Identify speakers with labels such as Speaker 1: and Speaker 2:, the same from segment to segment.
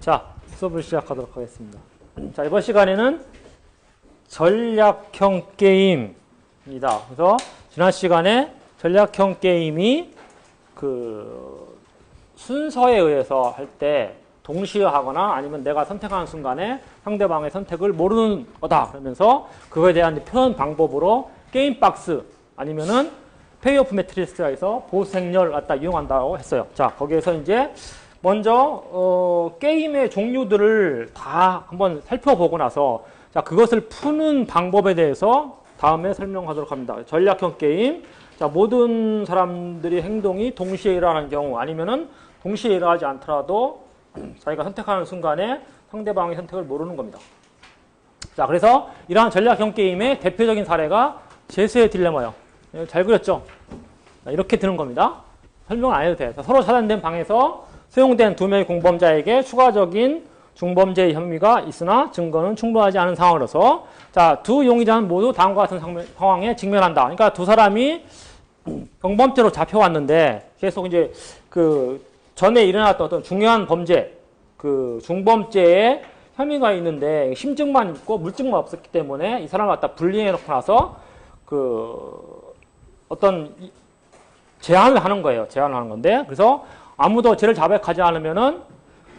Speaker 1: 자, 수업을 시작하도록 하겠습니다. 자, 이번 시간에는 전략형 게임입니다. 그래서 지난 시간에 전략형 게임이 그 순서에 의해서 할 때 동시에 하거나 아니면 내가 선택하는 순간에 상대방의 선택을 모르는 거다. 그러면서 그거에 대한 표현 방법으로 게임 박스 아니면은 페이오프 매트리스에서 보수 행렬을 갖다 이용한다고 했어요. 자, 거기에서 이제 먼저 게임의 종류들을 다 한번 살펴보고 나서 자, 그것을 푸는 방법에 대해서 다음에 설명하도록 합니다. 전략형 게임. 자, 모든 사람들의 행동이 동시에 일어나는 경우 아니면은 동시에 일어나지 않더라도 자기가 선택하는 순간에 상대방의 선택을 모르는 겁니다. 자, 그래서 이러한 전략형 게임의 대표적인 사례가 제수의 딜레마예요. 잘 그렸죠? 자, 이렇게 드는 겁니다. 설명 안 해도 돼. 자, 서로 차단된 방에서 수용된 두 명의 공범자에게 추가적인 중범죄의 혐의가 있으나 증거는 충분하지 않은 상황으로서 자, 두 용의자는 모두 다음과 같은 상황에 직면한다. 그러니까 두 사람이 경범죄로 잡혀왔는데 계속 이제 그 전에 일어났던 어떤 중요한 범죄, 그 중범죄에 혐의가 있는데 심증만 있고 물증만 없었기 때문에 이 사람을 갖다 분리해 놓고 나서 그 어떤 제한을 하는 거예요. 제한을 하는 건데 그래서 아무도 죄를 자백하지 않으면은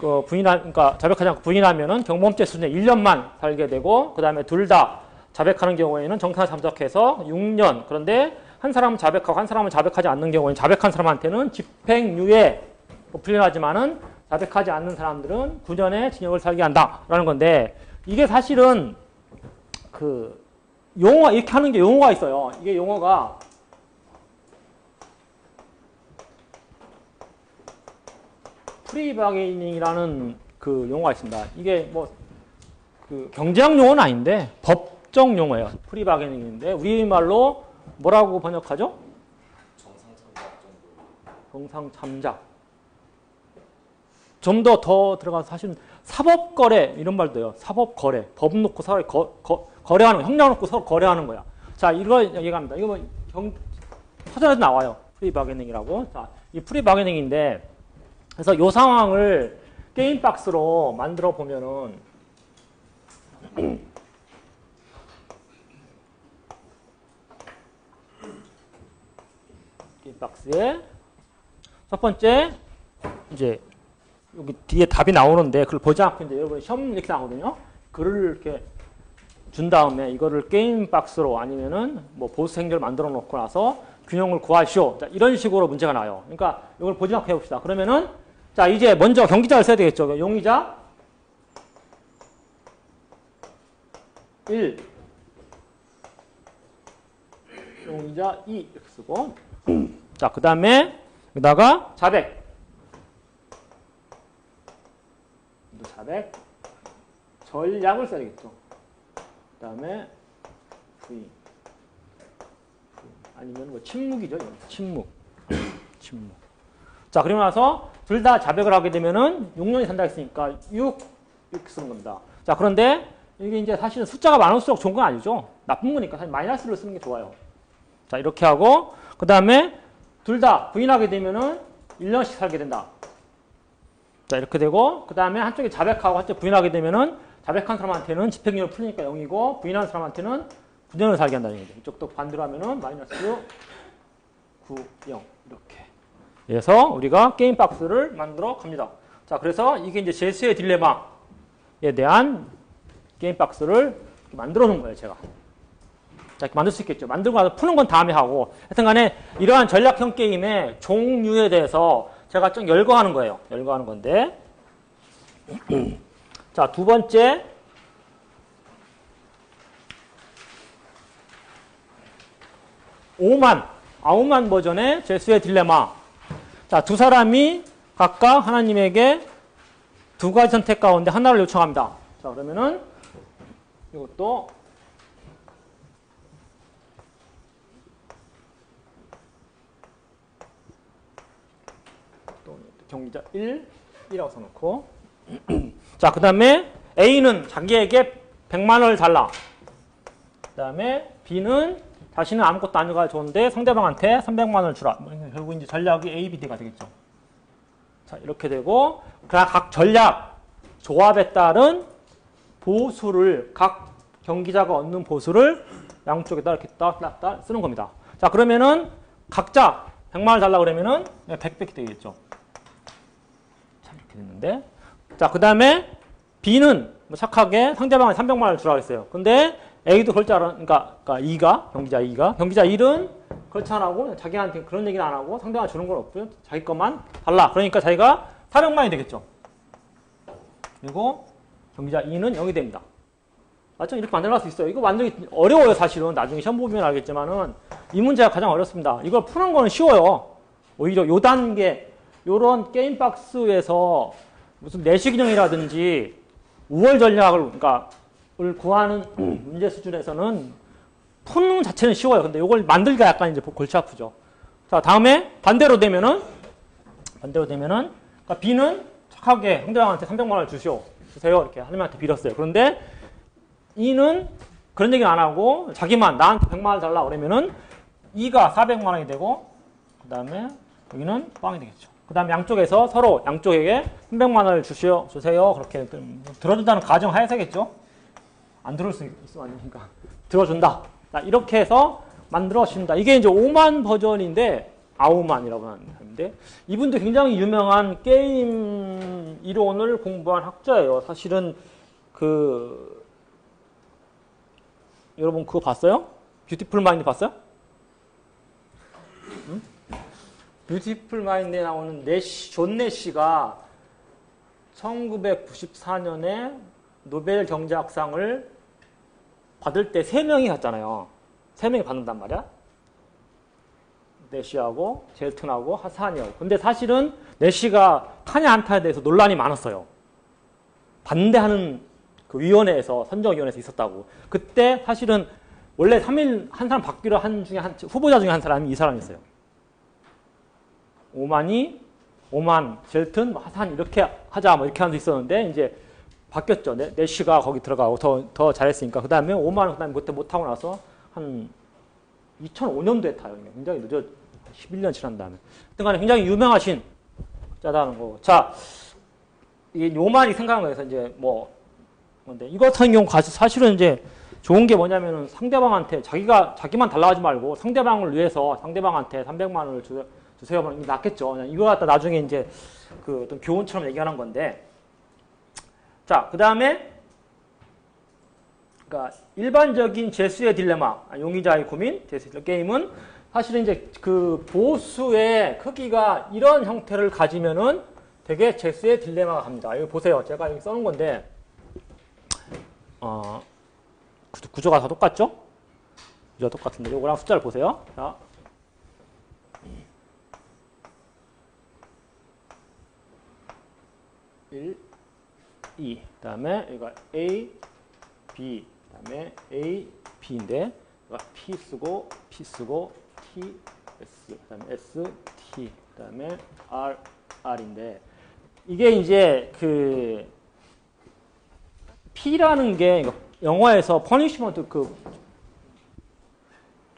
Speaker 1: 그 그러니까 자백하지 않고 부인하면은 경범죄 수준에 1년만 살게 되고 그 다음에 둘 다 자백하는 경우에는 정탄 참작해서 6년. 그런데 한 사람은 자백하고 한 사람은 자백하지 않는 경우에는 자백한 사람한테는 집행유예 불행하지만은 자백하지 않는 사람들은 9년의 징역을 살게 한다라는 건데 이게 사실은 그 용어 이렇게 하는 게 용어가 있어요. 이게 용어가 프리바게닝이라는 그 용어가 있습니다. 이게 뭐 그 경제학 용어는 아닌데 법적 용어예요. 프리바게닝인데 우리말로 뭐라고 번역하죠? 정상참작. 좀 더 들어가서 사실은 사법거래 이런 말도 해요. 사법거래. 법 놓고 서로 거래하는 거. 형량 놓고 서로 거래하는 거야. 자, 이걸 얘기합니다. 이거 뭐 서점에도 나와요. 프리바게닝이라고. 자, 이 프리바게닝인데 그래서 이 상황을 게임 박스로 만들어 보면은 게임 박스에 첫 번째 이제 여기 뒤에 답이 나오는데 그걸 보지 않고 이제 여러분 시험 이렇게 나오거든요. 글을 이렇게 준 다음에 이거를 게임 박스로 아니면은 뭐 보수 행렬 만들어 놓고 나서 균형을 구하시오. 자, 이런 식으로 문제가 나요. 그러니까 이걸 보지 않고 해봅시다. 그러면은 자, 이제 먼저 경기자를 써야 되겠죠. 용의자 1, 용의자 2 이렇게 쓰고 자, 그 다음에 여기다가 자백 전략을 써야 되겠죠. 그 다음에 부인 아니면 뭐 침묵이죠. 침묵. 자, 그리고 나서 둘 다 자백을 하게 되면은 6년이 산다 했으니까 6 이렇게 쓰는 겁니다. 자, 그런데 이게 이제 사실은 숫자가 많을수록 좋은 건 아니죠. 나쁜 거니까 사실 마이너스를 쓰는 게 좋아요. 자, 이렇게 하고 그 다음에 둘 다 부인하게 되면은 1년씩 살게 된다. 자, 이렇게 되고 그 다음에 한쪽이 자백하고 한쪽 부인하게 되면은 자백한 사람한테는 집행유예 풀리니까 0이고 부인한 사람한테는 9년을 살게 한다는 얘기죠. 이쪽도 반대로 하면은 마이너스 9, 0 이렇게. 그래서 우리가 게임 박스를 만들어 갑니다. 자, 그래서 이게 이제 제수의 딜레마에 대한 게임 박스를 만들어 놓은 거예요, 제가. 자, 이렇게 만들 수 있겠죠. 만들고 나서 푸는 건 다음에 하고. 하여튼 간에 이러한 전략형 게임의 종류에 대해서 제가 좀 열거하는 거예요. 열거하는 건데. 자, 두 번째. 아우만 버전의 제수의 딜레마. 자, 두 사람이 각각 하나님에게 두 가지 선택 가운데 하나를 요청합니다. 자, 그러면은 이것도 또 경기자 1이라고 써놓고 자, 그 다음에 A는 자기에게 100만 원을 달라. 그 다음에 B는 자신은 아무것도 안 가지고 좋은데 상대방한테 300만 원을 주라. 결국 이제 전략이 A, B, D가 되겠죠. 자, 이렇게 되고 각 전략 조합에 따른 보수를 각 경기자가 얻는 보수를 양쪽에다 이렇게 딱 쓰는 겁니다. 자, 그러면은 각자 100만 원 달라 그러면은 100백 되겠죠. 참 이렇게 됐는데. 자, 그다음에 B는 뭐 착하게 상대방한테 300만 원을 주라고 했어요. 근데 A도 그럴 줄 그러니까 2가 경기자 1은 그렇지 안 하고 자기한테 그런 얘기는 안 하고 상대방한테 주는 건 없고요. 자기 것만 달라. 그러니까 자기가 400만 원이 되겠죠. 그리고 경기자 2는 0이 됩니다. 맞죠? 이렇게 만들어갈 수 있어요. 이거 만들기 어려워요, 사실은. 나중에 시험 보면 알겠지만은 이 문제가 가장 어렵습니다. 이걸 푸는 거는 쉬워요. 오히려 요 단계, 요런 게임 박스에서 무슨 내시균형이라든지 우월 전략을, 을 구하는 문제 수준에서는 푸는 자체는 쉬워요. 근데 이걸 만들기가 약간 이제 골치 아프죠. 자, 다음에 반대로 되면은, 그러니까 B는 착하게 상대방한테 300만 원을 주세요. 이렇게 하나님한테 빌었어요. 그런데 E는 그런 얘기 안 하고 자기만 나한테 100만 원 달라 그러면은 E가 400만 원이 되고 그 다음에 여기는 빵이 되겠죠. 그 다음에 양쪽에서 서로 양쪽에게 300만 원을 주세요. 그렇게 들어준다는 가정 하에서겠죠. 안 들어올 수 있으면 안 되니까. 들어준다. 자, 이렇게 해서 만들어진다. 이게 이제 5만 버전인데, 아우만이라고 하는데, 이분도 굉장히 유명한 게임 이론을 공부한 학자예요. 사실은 여러분 그거 봤어요? 뷰티풀 마인드 봤어요? 응? 뷰티풀 마인드에 나오는 존 내시가 1994년에 노벨 경제학상을 받을 때 3명이 갔잖아요. 3명이 받는단 말이야. 내시하고 젤튼하고 하산이하고. 근데 사실은 내시가 타냐 안 타냐에 대해서 논란이 많았어요. 반대하는 그 위원회에서, 선정위원회에서 있었다고. 그때 사실은 원래 3일 한 사람 받기로 후보자 중에 한 사람이 이 사람이었어요. 오만, 젤튼, 하산 이렇게 하자 뭐 이렇게 하는 데 있었는데 이제 바뀌었죠. 내시가 거기 들어가고 더 잘했으니까. 그 다음에 오만은 그 다음에 그때 못하고 나서 한 2005년도에 타요. 굉장히 늦어 11년 지난 다음에. 하여튼간에 굉장히 유명하신 자다는 거고. 자, 이게 요만이 생각한 거에서 이제 근데 이거 같은 경우 사실은 이제 좋은 게 뭐냐면은 상대방한테 자기만 달라 하지 말고 상대방을 위해서 상대방한테 300만 원을 주세요. 하면 낫겠죠. 이거 갖다 나중에 이제 그 어떤 교훈처럼 얘기하는 건데. 자, 그 다음에, 그러니까 일반적인 제수의 딜레마, 용의자의 고민, 제수의 게임은 사실은 이제 그 보수의 크기가 이런 형태를 가지면은 되게 제수의 딜레마가 갑니다. 여기 보세요. 제가 여기 써놓은 건데, 구조가 다 똑같죠? 구조가 똑같은데, 요거랑 숫자를 보세요. 자. 그 다음에 이거 A, B, 그 다음에 A, B인데 이거 P 쓰고 T, S, 그 다음에 S, T, 그 다음에 R, R인데 이게 이제 그 P라는 게 영어에서 퍼니시먼트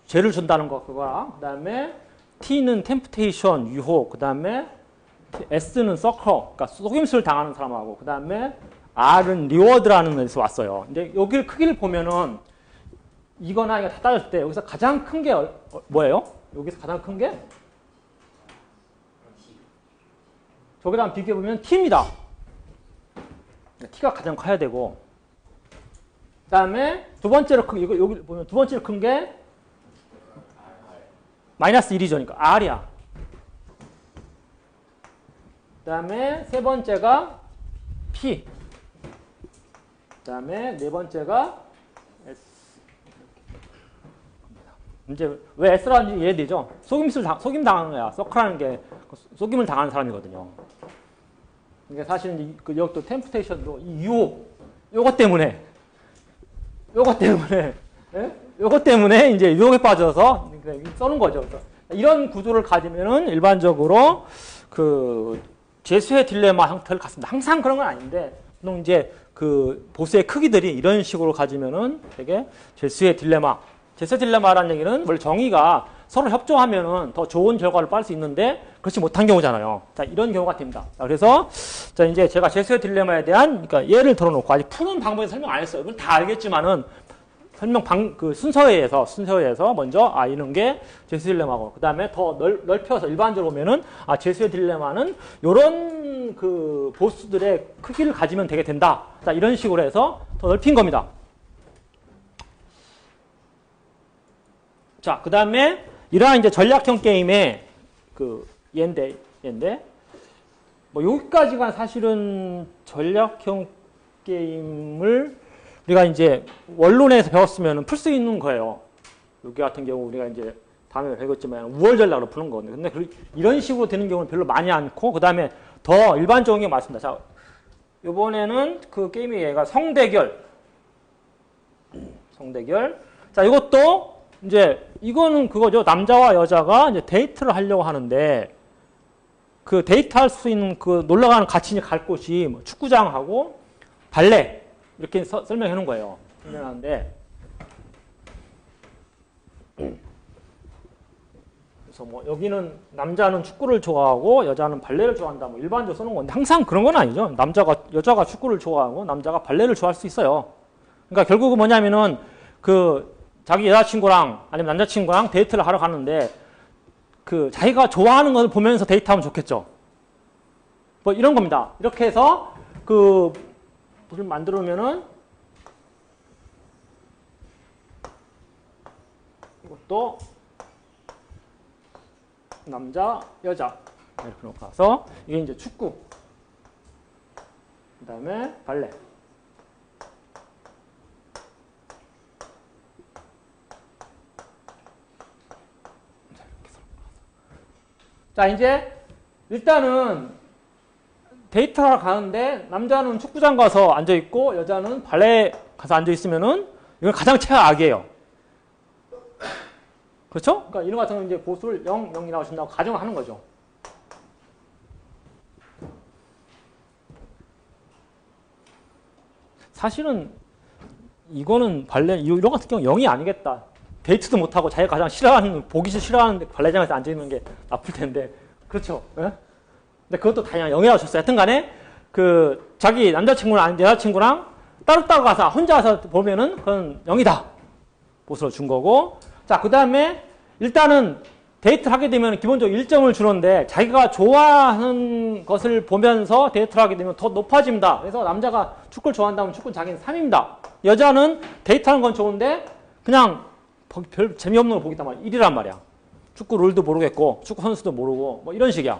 Speaker 1: 죄를 준다는 거 그거랑 그 다음에 T는 템프테이션, 유혹, 그 다음에 S는 서커, 그러니까 속임수를 당하는 사람하고 그 다음에 R은 리워드라는 데서 왔어요. 근데 여기 크기를 보면은 이거나 이거 다 따졌을 때 여기서 가장 큰 게 뭐예요? 여기서 가장 큰 게 저기랑 비교해 보면 T입니다. T가 가장 커야 되고 그 다음에 두 번째로 큰 이거 여기 보면 두 번째로 큰 게 마이너스 1이죠. 그러니까 R이야. 그 다음에 세 번째가 P. 그 다음에 네 번째가 S. 이제 왜 S라는지 이해되죠? 속임 당하는 거야. 서클하는 게 속임을 당하는 사람이거든요. 이게 사실은 여기도 템프테이션도 이 유혹, 요것 때문에 이제 유혹에 빠져서 써는 거죠. 그래서 이런 구조를 가지면은 일반적으로 그 제수의 딜레마 형태를 갖습니다. 항상 그런 건 아닌데, 보통 이제 그 보수의 크기들이 이런 식으로 가지면은 되게 제수의 딜레마라는 얘기는 원래 정의가 서로 협조하면은 더 좋은 결과를 빨 수 있는데 그렇지 못한 경우잖아요. 자, 이런 경우가 됩니다. 자, 그래서 자, 이제 제가 제수의 딜레마에 대한 그러니까 예를 들어놓고 아직 푸는 방법에 설명 안 했어요. 이건 다 알겠지만은 설명 그 순서에서 먼저 이런 게 제수의 딜레마고 그다음에 더 넓혀서 일반적으로 보면은 제수의 딜레마는 요런 그 보스들의 크기를 가지면 되게 된다. 자, 이런 식으로 해서 더 넓힌 겁니다. 자, 그다음에 이러한 이제 전략형 게임의 그 얘인데 뭐 여기까지가 사실은 전략형 게임을 우리가 이제 원론에서 배웠으면 풀 수 있는 거예요. 여기 같은 경우 우리가 이제 다음에 배웠지만 우월 전략으로 푸는 건데, 근데 이런 식으로 되는 경우는 별로 많이 않고, 그 다음에 더 일반적인 게 많습니다. 자, 이번에는 그 게임의 얘가 성대결. 자, 이것도 이제 이거는 그거죠. 남자와 여자가 이제 데이트를 하려고 하는데, 그 데이트할 수 있는 그 놀러가는 같이 갈 곳이 뭐 축구장하고 발레. 이렇게 설명해 놓은 거예요. 설명하는데. 그래서 뭐 여기는 남자는 축구를 좋아하고 여자는 발레를 좋아한다. 뭐 일반적으로 써놓은 건데 항상 그런 건 아니죠. 여자가 축구를 좋아하고 남자가 발레를 좋아할 수 있어요. 그러니까 결국은 뭐냐면은 그 자기 여자친구랑 아니면 남자친구랑 데이트를 하러 가는데 그 자기가 좋아하는 걸 보면서 데이트하면 좋겠죠. 뭐 이런 겁니다. 이렇게 해서 그 를 만들어면은 이것도 남자, 여자 이렇게 놓고 나서 이게 이제 축구, 그 다음에 발레. 자, 이제 일단은 데이트하러 가는데 남자는 축구장 가서 앉아있고 여자는 발레 가서 앉아있으면은 이건 가장 최악이에요. 그렇죠? 그러니까 이런 같은 경우는 이제 보수를 0, 0이라고 준다고 가정을 하는 거죠. 사실은 이거는 이런 같은 경우 0이 아니겠다. 데이트도 못하고 자기가 가장 싫어하는, 보기 싫어하는 발레장에서 앉아있는 게 나쁠 텐데. 그렇죠? 예? 근데 그것도 당연히 0이라고 줬어요. 하여튼 간에, 그, 자기 남자친구랑 여자친구랑 따로따로 가서, 혼자 가서 보면은, 그건 0이다. 보수를 준 거고. 자, 그 다음에, 일단은, 데이트를 하게 되면 기본적으로 1점을 주는데, 자기가 좋아하는 것을 보면서 데이트를 하게 되면 더 높아집니다. 그래서 남자가 축구를 좋아한다면 축구는 자기는 3입니다. 여자는 데이트하는 건 좋은데, 그냥, 별 재미없는 걸 보겠단 말이야. 1이란 말이야. 축구 룰도 모르겠고, 축구 선수도 모르고, 뭐 이런 식이야.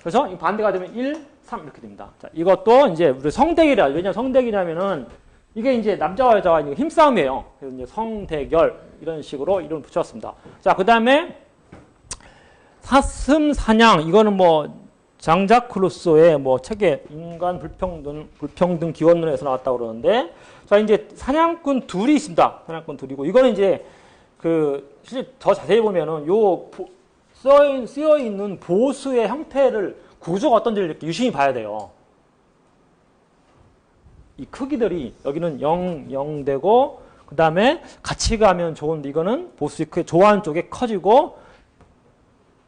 Speaker 1: 그래서 반대가 되면 1, 3 이렇게 됩니다. 자, 이것도 이제 우리 성대결이라. 왜냐면 성대결이라면은 이게 이제 남자와 여자가 힘싸움이에요. 그래서 이제 성대결 이런 식으로 이름을 붙였습니다. 자, 그 다음에 사슴 사냥. 이거는 뭐 장자크 루소의 뭐 책에 인간 불평등 기원론에서 나왔다고 그러는데, 자, 이제 사냥꾼 둘이 있습니다. 사냥꾼 둘이고, 이거는 이제 그 실제 더 자세히 보면은 쓰여 있는 보수의 형태를, 구조가 어떤지를 이렇게 유심히 봐야 돼요. 이 크기들이 여기는 0, 0 되고, 그 다음에 같이 가면 좋은데 이거는 보수의 크기, 좋아하는 쪽에 커지고,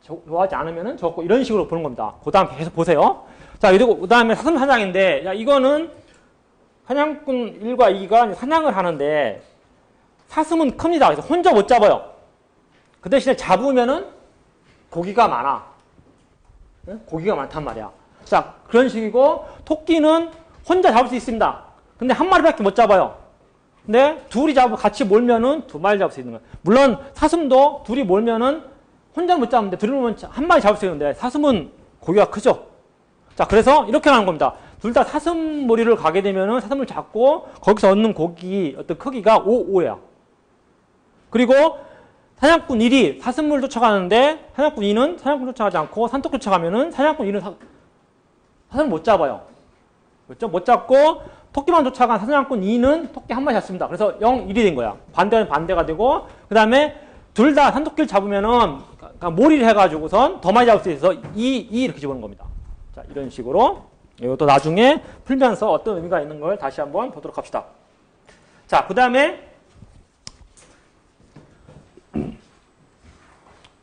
Speaker 1: 좋아하지 않으면은 적고, 이런 식으로 보는 겁니다. 그 다음 계속 보세요. 자, 그리고 그 다음에 사슴 사냥인데, 야, 이거는 사냥꾼 1과 2가 사냥을 하는데, 사슴은 큽니다. 그래서 혼자 못 잡아요. 그 대신에 잡으면은 고기가 많아. 고기가 많단 말이야. 자, 그런 식이고, 토끼는 혼자 잡을 수 있습니다. 근데 한 마리밖에 못 잡아요. 근데 둘이 같이 몰면은 2마리 잡을 수 있는 거야. 물론 사슴도 둘이 몰면은 혼자 못 잡는데 둘이 몰면 한 마리 잡을 수 있는데 사슴은 고기가 크죠. 자, 그래서 이렇게 하는 겁니다. 둘 다 사슴 머리를 가게 되면은 사슴을 잡고 거기서 얻는 고기 어떤 크기가 5, 5야. 그리고 사냥꾼 1이 사슴을 쫓아가는데 사냥꾼 2는 사냥꾼 쫓아가지 않고 산토끼 쫓아가면은 사냥꾼 2는 사슴을 못 잡아요. 그렇죠? 못 잡고 토끼만 쫓아간 사냥꾼 2는 토끼 한 마리 잡습니다. 그래서 0, 1이 된 거야. 반대는 반대가 되고, 그 다음에 둘 다 산토끼를 잡으면은 몰이를 해가지고선 더 많이 잡을 수 있어서 2 이렇게 집어넣는 겁니다. 자, 이런 식으로 이것도 나중에 풀면서 어떤 의미가 있는 걸 다시 한번 보도록 합시다. 자, 그 다음에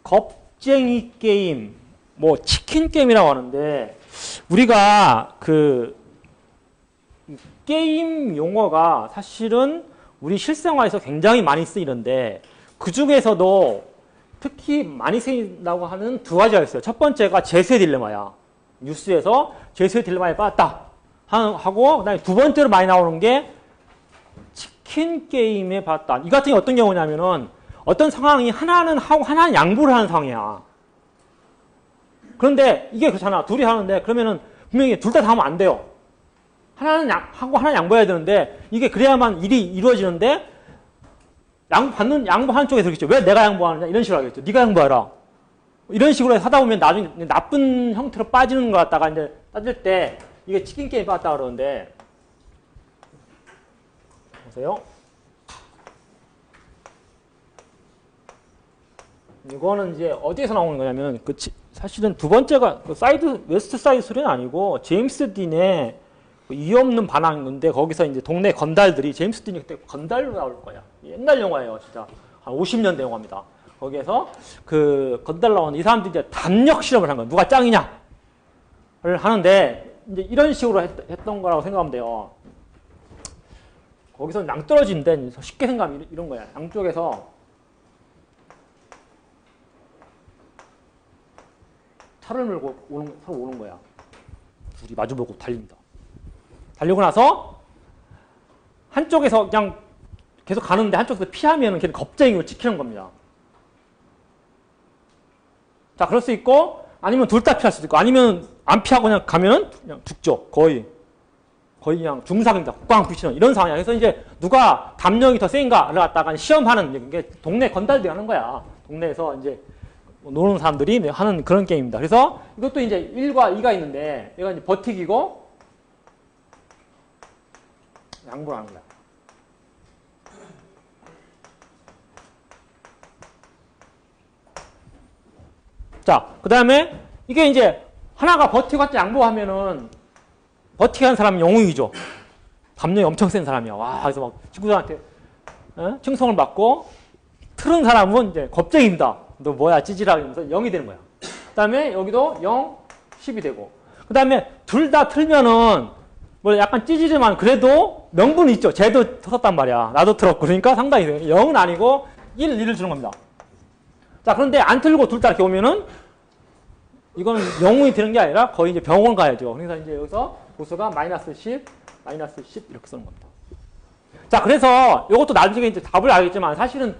Speaker 1: 겁쟁이 게임, 뭐 치킨 게임이라고 하는데 우리가 그 게임 용어가 사실은 우리 실생활에서 굉장히 많이 쓰이는데 그 중에서도 특히 많이 쓰인다고 하는 두 가지가 있어요. 첫 번째가 제수의 딜레마야. 뉴스에서 제수의 딜레마에 빠졌다 하고 그다음에 두 번째로 많이 나오는 게 치킨 게임에 빠졌다. 이 같은 게 어떤 경우냐면은 어떤 상황이 하나는 하고 하나는 양보를 하는 상황이야. 그런데 이게 그렇잖아. 둘이 하는데 그러면은 분명히 둘 다 하면 안 돼요. 하나는 하고 하나는 양보해야 되는데 이게 그래야만 일이 이루어지는데 양보하는 쪽에서 그렇겠죠. 왜 내가 양보하느냐 이런 식으로 하겠죠. 네가 양보해라. 이런 식으로 하다 보면 나중에 나쁜 형태로 빠지는 것 같다가 이제 따질 때 이게 치킨 게임 빠졌다 그러는데 보세요. 이거는 이제 어디에서 나오는 거냐면 사실은 두 번째가 웨스트 사이드 스토리는 아니고 제임스 딘의 이유 없는 반항인데 거기서 이제 동네 건달들이 제임스 딘이 그때 건달로 나올 거야. 옛날 영화예요, 진짜. 한 50년대 영화입니다. 거기에서 그 건달 나오는 이 사람들이 이제 담력 실험을 한 거야. 누가 짱이냐를 하는데 이제 이런 식으로 했던 거라고 생각하면 돼요. 거기서 낭떨어지는데 쉽게 생각하면 이런 거야. 양쪽에서 차를 몰고 서로 오는 거야. 둘이 마주보고 달립니다. 달리고 나서 한쪽에서 그냥 계속 가는데 한쪽에서 피하면 걔는 겁쟁이로 찍히는 겁니다. 자, 그럴 수 있고 아니면 둘 다 피할 수도 있고 아니면 안 피하고 그냥 가면 그냥 죽죠. 거의 그냥 중상입니다. 꽝 부시는 이런 상황이야. 그래서 이제 누가 담력이 더 센가를 갖다가 시험하는 게 동네 건달들이 하는 거야. 동네에서 이제 노는 사람들이 하는 그런 게임입니다. 그래서 이것도 이제 1과 2가 있는데 얘가 이제 버티기고 양보를 하는 거야. 자, 그 다음에 이게 이제 하나가 버티고 같이 양보하면은 버티게 하는 사람이 영웅이죠. 담력이 엄청 센 사람이야. 와, 그래서 막 친구들한테 칭송을 받고 틀은 사람은 이제 겁쟁이입니다. 너 뭐야 찌질하게 하면서 0이 되는 거야. 그 다음에 여기도 0, 10이 되고 그 다음에 둘 다 틀면은 뭐 약간 찌질하지만 그래도 명분이 있죠. 쟤도 틀었단 말이야. 나도 틀었고 그러니까 상당히 0은 아니고 1, 2를 주는 겁니다. 자, 그런데 안 틀고 둘 다 이렇게 오면은 이거는 영웅이 되는 게 아니라 거의 이제 병원 가야죠. 그래서 이제 여기서 보수가 마이너스 10 이렇게 쓰는 겁니다. 자, 그래서 이것도 나중에 이제 답을 알겠지만 사실은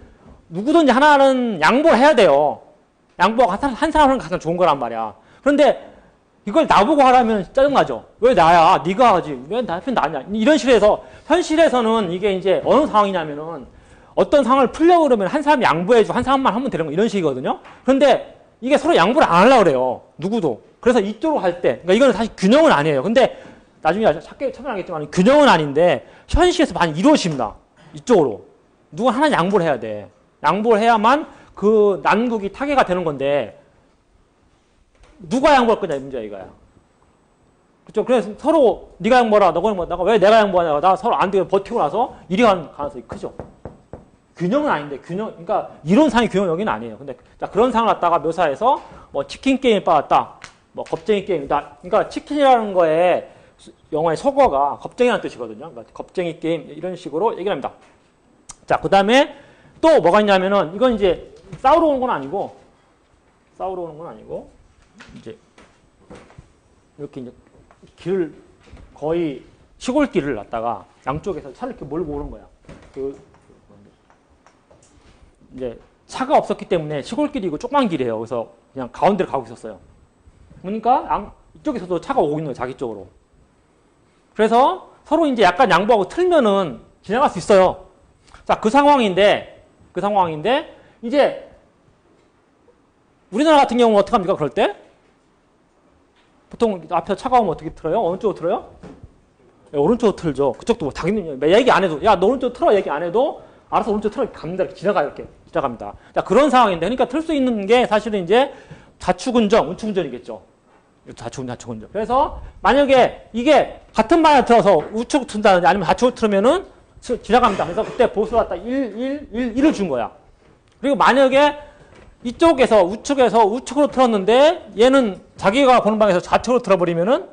Speaker 1: 누구든지 하나는 양보를 해야 돼요. 양보가 한 사람은 가장 좋은 거란 말이야. 그런데 이걸 나보고 하라면 짜증나죠. 왜 나야? 네가 하지. 왜 나한테 나냐? 이런 식으로 해서 현실에서는 이게 이제 어느 상황이냐면은 어떤 상황을 풀려고 그러면 한 사람이 양보해주고 한 사람만 하면 되는 거 이런 식이거든요. 그런데 이게 서로 양보를 안 하려고 그래요. 누구도. 그래서 이쪽으로 갈 때, 그러니까 이거는 사실 균형은 아니에요. 근데 나중에 찾으면 알겠지만 균형은 아닌데 현실에서 많이 이루어집니다. 이쪽으로. 누가 하나 양보를 해야 돼. 양보를 해야만 그 난국이 타개가 되는 건데 누가 양보할 거냐 이 문제야 이거야. 그렇죠? 그래서 서로 네가 양보라, 너가 양보라, 왜 내가 양보하냐, 나 서로 안 되게 버티고 나서 이리 가는 가능성이 크죠. 균형은 아닌데 그러니까 이론상의 균형 여기는 아니에요. 근데 자, 그런 상황을 갖다가 묘사해서 뭐 치킨 게임에 빠졌다, 뭐 겁쟁이 게임이다. 그러니까 치킨이라는 거에 영어의 속어가 겁쟁이라는 뜻이거든요. 그러니까 겁쟁이 게임 이런 식으로 얘기를 합니다. 자, 그 다음에 또 뭐가 있냐면은 이건 이제 싸우러 오는 건 아니고 이제 이렇게 이제 길을 거의 시골길을 갖다가 양쪽에서 차를 이렇게 몰고 오는 거야. 이제 차가 없었기 때문에 시골길이고 조그만 길이에요. 그래서 그냥 가운데를 가고 있었어요. 그러니까 이쪽에서도 차가 오고 있는 거예요. 자기 쪽으로. 그래서 서로 이제 약간 양보하고 틀면은 지나갈 수 있어요. 자, 그 상황인데 이제 우리나라 같은 경우는 어떻게 합니까? 그럴 때? 보통 앞에 차가 오면 어떻게 틀어요? 어느 쪽으로 틀어요? 네, 오른쪽으로 틀죠. 그쪽도 뭐 당연히 얘기 안 해도, 야, 너 오른쪽 틀어 얘기 안 해도 알아서 오른쪽 틀어 갑니다. 이렇게 지나갑니다. 자, 그런 상황인데, 그러니까 틀 수 있는 게 사실은 이제 좌측운전, 우측운전이겠죠. 좌측운전. 그래서 만약에 이게 같은 방향 틀어서 우측 튼다든지 아니면 좌측으로 틀으면은 지나갑니다. 그래서 그때 보수가 딱 1을 준 거야. 그리고 만약에 이쪽에서 우측에서 우측으로 틀었는데 얘는 자기가 보는 방에서 좌측으로 틀어버리면은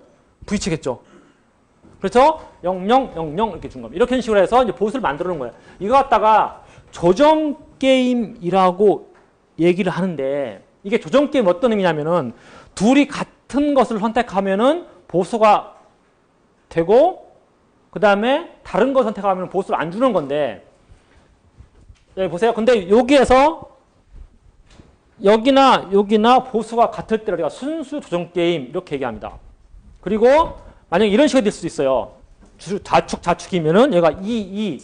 Speaker 1: V치겠죠. 그래서 0, 0, 0, 0 이렇게 준 겁니다. 이렇게 식으로 해서 이제 보스를 만들어 놓은 거예요. 이거 갖다가 조정 게임이라고 얘기를 하는데 이게 조정 게임 어떤 의미냐면은 둘이 같은 것을 선택하면은 보스가 되고 그 다음에 다른 거 선택하면 보스를 안 주는 건데 여기 보세요. 근데 여기에서 여기나 여기나 보수가 같을 때 우리가 순수 조정 게임 이렇게 얘기합니다. 그리고 만약에 이런 식으로 될 수도 있어요. 좌측이면은 얘가 2,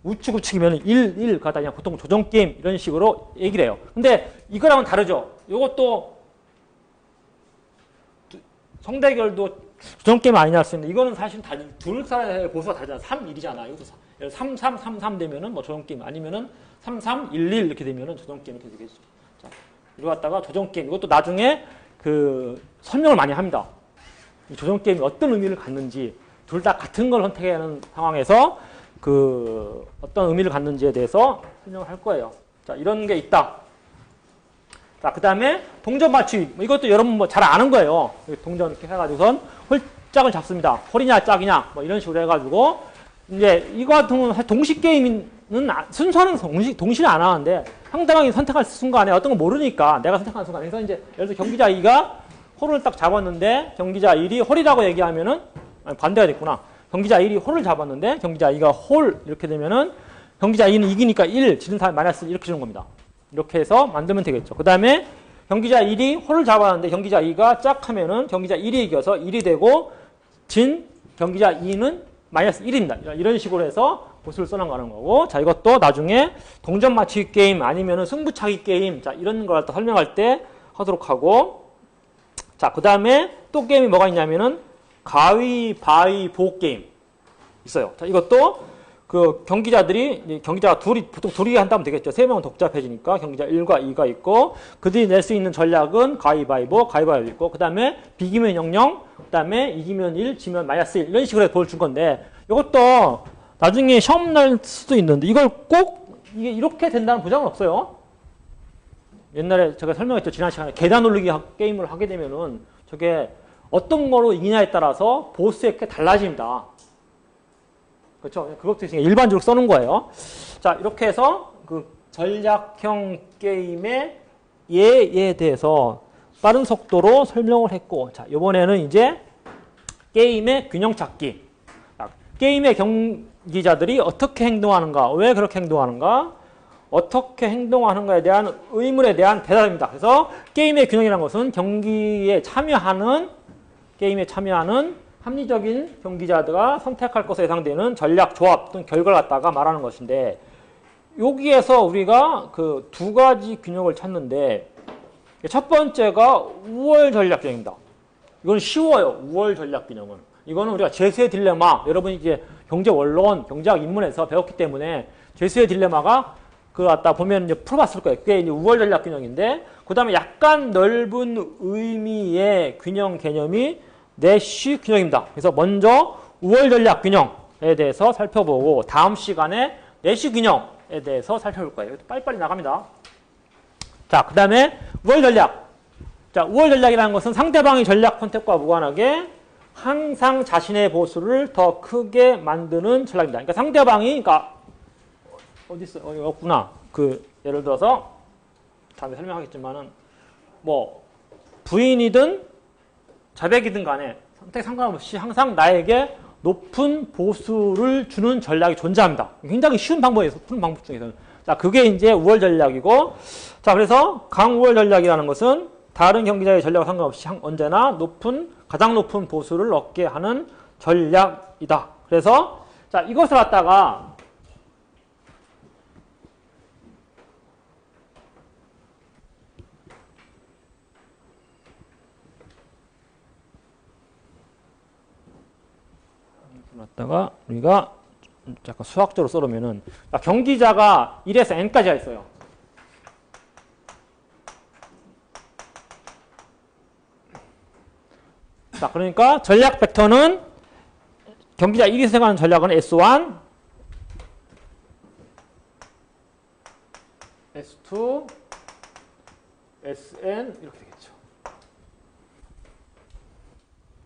Speaker 1: 우측이면은 1 가다 그냥 보통 조정 게임 이런 식으로 얘기를 해요. 근데 이거랑은 다르죠. 이것도 성대결도 조정 게임 아니냐 할 수 있는데 이거는 사실 둘 사이의 보수가 다르잖아. 3, 1이잖아. 이것도 3, 3, 3, 3 되면은 뭐 조정 게임 아니면은 3, 3, 1, 1 이렇게 되면은 조정 게임 이렇게 되겠죠. 자, 이거 갖다가 조정 게임 이것도 나중에 그 설명을 많이 합니다. 이 조정 게임이 어떤 의미를 갖는지 둘 다 같은 걸 선택해야 하는 상황에서 그 어떤 의미를 갖는지에 대해서 설명을 할 거예요. 자, 이런 게 있다. 자, 그 다음에 동전 맞추기. 이것도 여러분 뭐 잘 아는 거예요. 동전 이렇게 해가지고선 홀짝을 잡습니다. 홀이냐 짝이냐 뭐 이런 식으로 해가지고 이제 이거 같은 경우는 동시 게임은 순서는 동시는 안 하는데 상대방이 선택할 순간에 어떤 거 모르니까 내가 선택하는 순간에 그래서 이제 예를 들어 경기자 2가 홀을 딱 잡았는데 경기자 1이 홀이라고 얘기하면은 아니, 반대가 됐구나. 경기자 1이 홀을 잡았는데 경기자 2가 홀 이렇게 되면은 경기자 2는 이기니까 1, 지는 사람이 마이너스 1 이렇게 주는 겁니다. 이렇게 해서 만들면 되겠죠. 그 다음에 경기자 1이 홀을 잡았는데 경기자 2가 짝 하면은 경기자 1이 이겨서 1이 되고 진 경기자 2는 마이너스 1입니다. 이런 식으로 해서 보수를 써나가는 거고 자 이것도 나중에 동전 맞추기 게임 아니면은 승부차기 게임 자 이런 걸 설명할 때 하도록 하고 자 그 다음에 또 게임이 뭐가 있냐면은 가위바위보 게임 있어요. 자 이것도 그 경기자들이 경기자가 보통 둘이 한다면 되겠죠. 3명은 복잡해지니까 경기자 1과 2가 있고 그들이 낼 수 있는 전략은 가위바위보 있고 그 다음에 비기면 00 그 다음에 이기면 1 지면 마이너스 1 이런 식으로 보여줄 건데 이것도 나중에 시험 날 수도 있는데 이걸 꼭 이게 이렇게 된다는 보장은 없어요. 옛날에 제가 설명했죠. 지난 시간에 계단 올리기 게임을 하게 되면은 저게 어떤 거로 이기냐에 따라서 보스의 게 달라집니다. 그렇죠? 그것도 일반적으로 써놓은 거예요. 자, 이렇게 해서 그 전략형 게임의 예에 대해서 빠른 속도로 설명을 했고, 자, 이번에는 이제 게임의 균형 찾기. 자, 게임의 경기자들이 어떻게 행동하는가, 왜 그렇게 행동하는가, 어떻게 행동하는가에 대한 의문에 대한 대답입니다. 그래서 게임의 균형이라는 것은 게임에 참여하는 합리적인 경기자들과 선택할 것으로 예상되는 전략, 조합 또는 결과를 갖다가 말하는 것인데 여기에서 우리가 그 두 가지 균형을 찾는데 첫 번째가 우월 전략 균형입니다. 이건 쉬워요. 우월 전략 균형은. 이거는 우리가 제수의 딜레마, 여러분이 이제 경제원론, 경제학 입문에서 배웠기 때문에 제수의 딜레마가 그거 갖다 보면 이제 풀어봤을 거예요. 그게 이제 우월 전략 균형인데 그 다음에 약간 넓은 의미의 균형 개념이 내쉬 균형입니다. 그래서 먼저 우월 전략 균형에 대해서 살펴보고 다음 시간에 내쉬 균형에 대해서 살펴볼 거예요. 빨리빨리 나갑니다. 자, 그 다음에 우월 전략. 자, 우월 전략이라는 것은 상대방의 전략 선택과 무관하게 항상 자신의 보수를 더 크게 만드는 전략입니다. 그러니까 상대방이, 그러니까 어디 있어? 여기 없구나. 그 예를 들어서 다음에 설명하겠지만은 뭐 부인이든 자백이든 간에 선택 상관없이 항상 나에게 높은 보수를 주는 전략이 존재합니다. 굉장히 쉬운 방법에서 푸는 방법 중에서는. 자, 그게 이제 우월 전략이고, 자, 그래서 강우월 전략이라는 것은 다른 경기자의 전략과 상관없이 언제나 가장 높은 보수를 얻게 하는 전략이다. 그래서, 자, 이것을 갖다가 우리가 약간 수학적으로 써놓으면은 경기자가 1에서 n까지가 있어요. 자, 그러니까 전략 벡터는 경기자 1이 생각하는 전략은 S1, S2, SN 이렇게 되겠죠.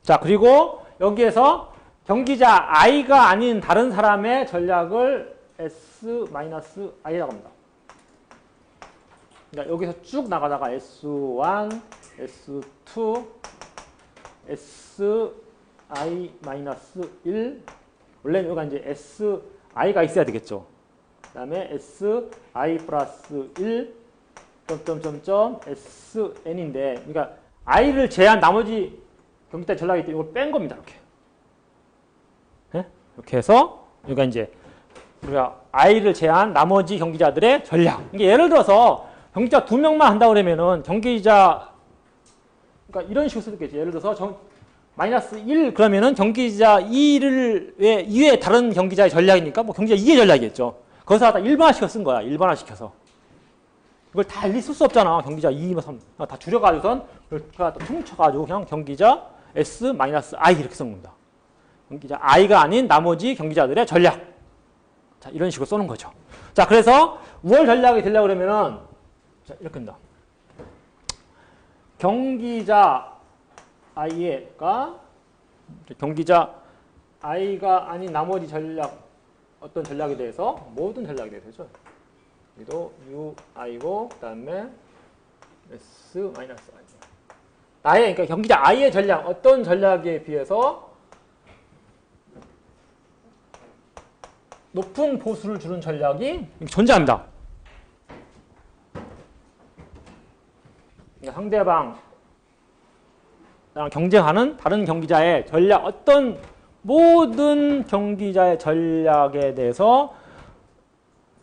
Speaker 1: 자, 그리고 여기에서 경기자 I가 아닌 다른 사람의 전략을 S-I라고 합니다. 그러니까 여기서 쭉 나가다가 S1, S2, Si-1 원래는 여기가 이제 SI가 있어야 되겠죠. 그 다음에 SI 플러스 1 점점점점 SN인데 그러니까 I를 제한 나머지 경기자 전략이 있기 때문에 이걸 뺀 겁니다. 이렇게. 네? 이렇게 해서 여기가 이제 우리가 I를 제한 나머지 경기자들의 전략. 이게 예를 들어서 경기자 2명만 한다 그러면은 경기자 그러니까 이런 식으로 쓰겠지. 예를 들어서 마이너스 1 그러면은 경기자 2를 이외에 다른 경기자의 전략이니까 뭐 경기자 2의 전략이겠죠. 거기서 다 일반화시켜 쓴 거야. 일반화시켜서. 이걸 다 일일이 쓸 수 없잖아. 경기자 2, 3. 다 줄여가지고선 그걸 퉁쳐가지고 그냥 경기자 S-I 이렇게 쓴 겁니다. 경기자 I가 아닌 나머지 경기자들의 전략. 자, 이런 식으로 써는 거죠. 자, 그래서 우월 전략이 되려고 그러면은 자, 이렇게 합니다. 경기자 I가 경기자 I가 아닌 나머지 전략 어떤 전략에 대해서 모든 전략에 대해서죠. 여기도 UI고 그다음에 S-I. 나의 그러니까 경기자 I의 전략 어떤 전략에 비해서 높은 보수를 주는 전략이 존재합니다. 그러니까 상대방 경쟁하는 다른 경기자의 전략 어떤 모든 경기자의 전략에 대해서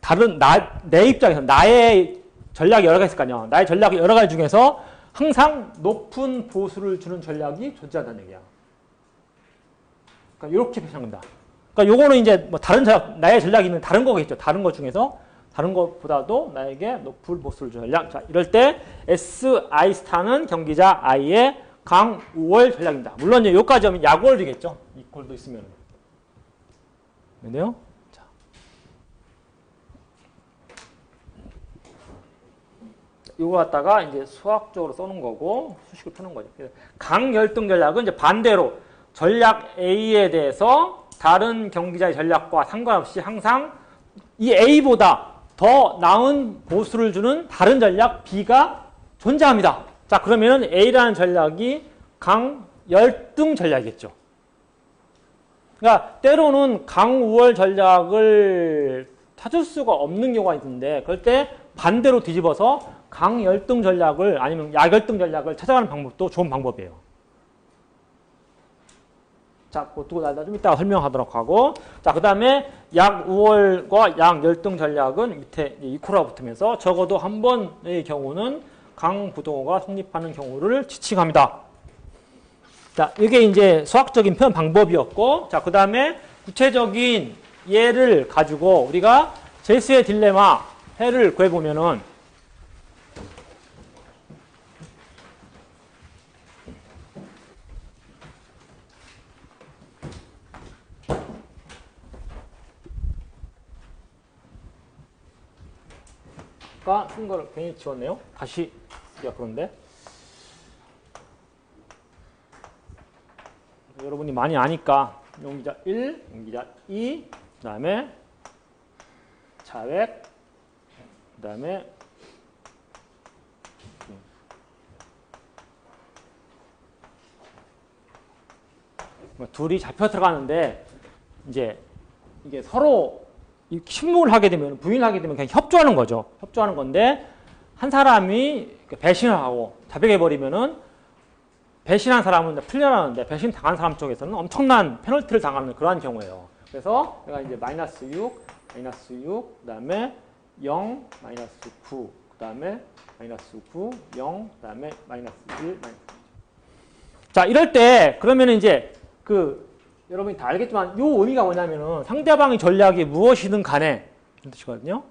Speaker 1: 다른 내 입장에서 나의 전략이 여러 가지 있을 거 아니야. 나의 전략이 여러 가지 중에서 항상 높은 보수를 주는 전략이 존재한다는 얘기야. 그러니까 이렇게 표현한 겁니다. 그러니까 요거는 이제 뭐 다른 나의 전략이 있는 다른 거겠죠. 다른 것 중에서 다른 것보다도 나에게 높은 보수를 주는 전략. 자, 이럴 때 SI 스타는 경기자 I의 강우월 전략입니다. 물론 이제 여기까지 하면 약월이겠죠. 이꼴도 있으면. 그런데요. 자. 이거 갖다가 이제 수학적으로 써는 거고 수식을 푸는 거죠. 강열등 전략은 이제 반대로 전략 A에 대해서 다른 경기자의 전략과 상관없이 항상 이 A보다 더 나은 보수를 주는 다른 전략 B가 존재합니다. 자, 그러면 A라는 전략이 강열등 전략이겠죠. 그러니까 때로는 강우월 전략을 찾을 수가 없는 경우가 있는데 그럴 때 반대로 뒤집어서 강열등 전략을 아니면 약열등 전략을 찾아가는 방법도 좋은 방법이에요. 자, 그거 두고 나 좀 이따가 설명하도록 하고 자, 그 다음에 약우월과 약열등 전략은 밑에 이코라가 붙으면서 적어도 한 번의 경우는 강부동호가 성립하는 경우를 지칭합니다. 자, 이게 이제 수학적인 표현 방법이었고, 자, 그 다음에 구체적인 예를 가지고 우리가 제수의 딜레마 해를 구해보면은, 아까 쓴 거를 괜히 지웠네요. 다시 쓰기가 그런데. 여러분이 많이 아니까 용기자 1, 용기자 2, 그 다음에 자백, 그 다음에 둘이 잡혀 들어가는데 이제 이게 서로 침묵을 하게 되면 부인을 하게 되면 그냥 협조하는 거죠. 협조하는 건데 한 사람이 배신을 하고 자백해 버리면은 배신한 사람은 풀려나는데 배신 당한 사람 쪽에서는 엄청난 페널티를 당하는 그러한 경우예요. 그래서 내가 이제 마이너스 6, 그 다음에 0, 마이너스 9, 그 다음에 마이너스 9, 0, 그 다음에 마이너스 1, 마이너스 1. 자, 이럴 때 그러면 이제 여러분이 다 알겠지만 이 의미가 뭐냐면은 상대방의 전략이 무엇이든 간에 이런 뜻이거든요.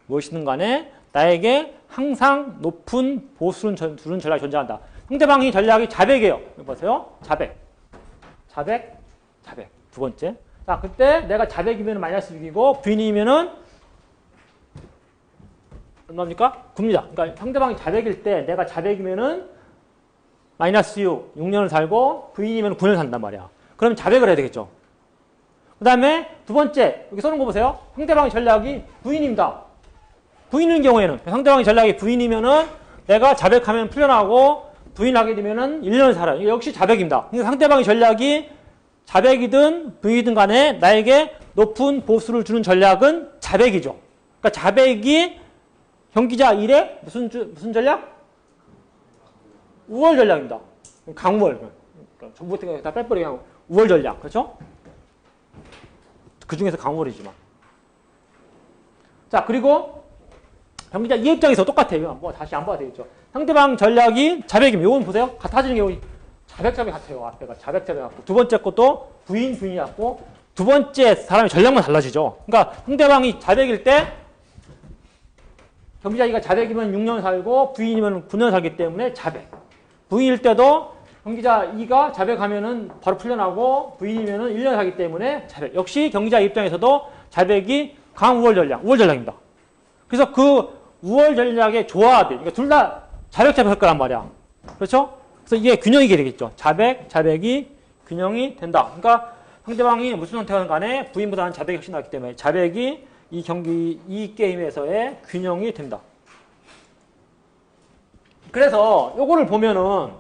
Speaker 1: 무엇이든 간에 나에게 항상 높은 보수를 주는 전략이 존재한다. 상대방의 전략이 자백이에요. 여기 보세요. 자백. 두 번째. 자, 그때 내가 자백이면 마이너스 6이고 부인이면은 얼마입니까? 9입니다. 그러니까 상대방이 자백일 때 내가 자백이면은 마이너스 6년을 살고 부인이면 9년을 산단 말이야. 그러면 자백을 해야 되겠죠. 그 다음에 두 번째, 여기 써놓은 거 보세요. 상대방의 전략이 부인입니다. 부인인 경우에는, 상대방의 전략이 부인이면은 내가 자백하면 풀려나고 부인하게 되면은 1년을 살아요. 이게 역시 자백입니다. 그러니까 상대방의 전략이 자백이든 부인이든 간에 나에게 높은 보수를 주는 전략은 자백이죠. 그러니까 자백이 경기자 1의 무슨 전략? 우월 전략입니다. 강우월. 그러니까 전부 다 빼버리게 하고 우월 전략. 그렇죠? 그 중에서 강우월이지만. 자, 그리고 경기자 2의 입장에서 똑같아요. 뭐 다시 안 봐도 되겠죠. 상대방 전략이 자백입니다. 이건 보세요. 같아지는 게 자백 같아요. 앞에가 자백 같고. 두 번째 것도 부인이 같고. 두 번째 사람의 전략만 달라지죠. 그러니까 상대방이 자백일 때 경기자 2가 자백이면 6년 살고 부인이면 9년 살기 때문에 자백. 부인일 때도 경기자 2가 자백하면은 바로 풀려나고 부인이면은 1년 살기 때문에 자백. 역시 경기자 입장에서도 자백이 강한 우월 전략입니다. 그래서 그 우월 전략의 조합이, 그러니까 둘 다 자백 할 거란 말이야. 그렇죠? 그래서 이게 균형이 되겠죠. 자백이 균형이 된다. 그러니까 상대방이 무슨 선택하는 간에 부인보다는 자백이 훨씬 낫기 때문에 자백이 이 게임에서의 균형이 된다. 그래서 요거를 보면은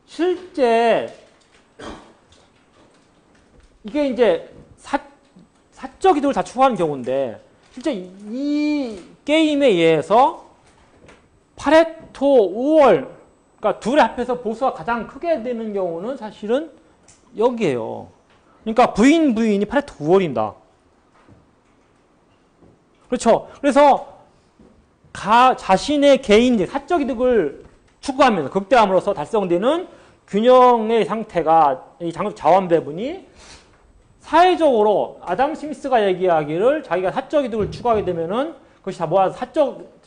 Speaker 1: 실제 이게 이제 사적 이득을 다 추구하는 경우인데 실제 이 게임에 의해서 파레토 5월 그러니까 둘의 합해서 보수가 가장 크게 되는 경우는 사실은 여기에요. 그러니까 부인이 파레토 9월입니다. 그렇죠. 그래서 자신의 개인 사적 이득을 추구하면서 극대함으로써 달성되는 균형의 상태가 이 자원 배분이 사회적으로 아담 스미스가 얘기하기를 자기가 사적 이득을 추구하게 되면은 그것이 다 모아서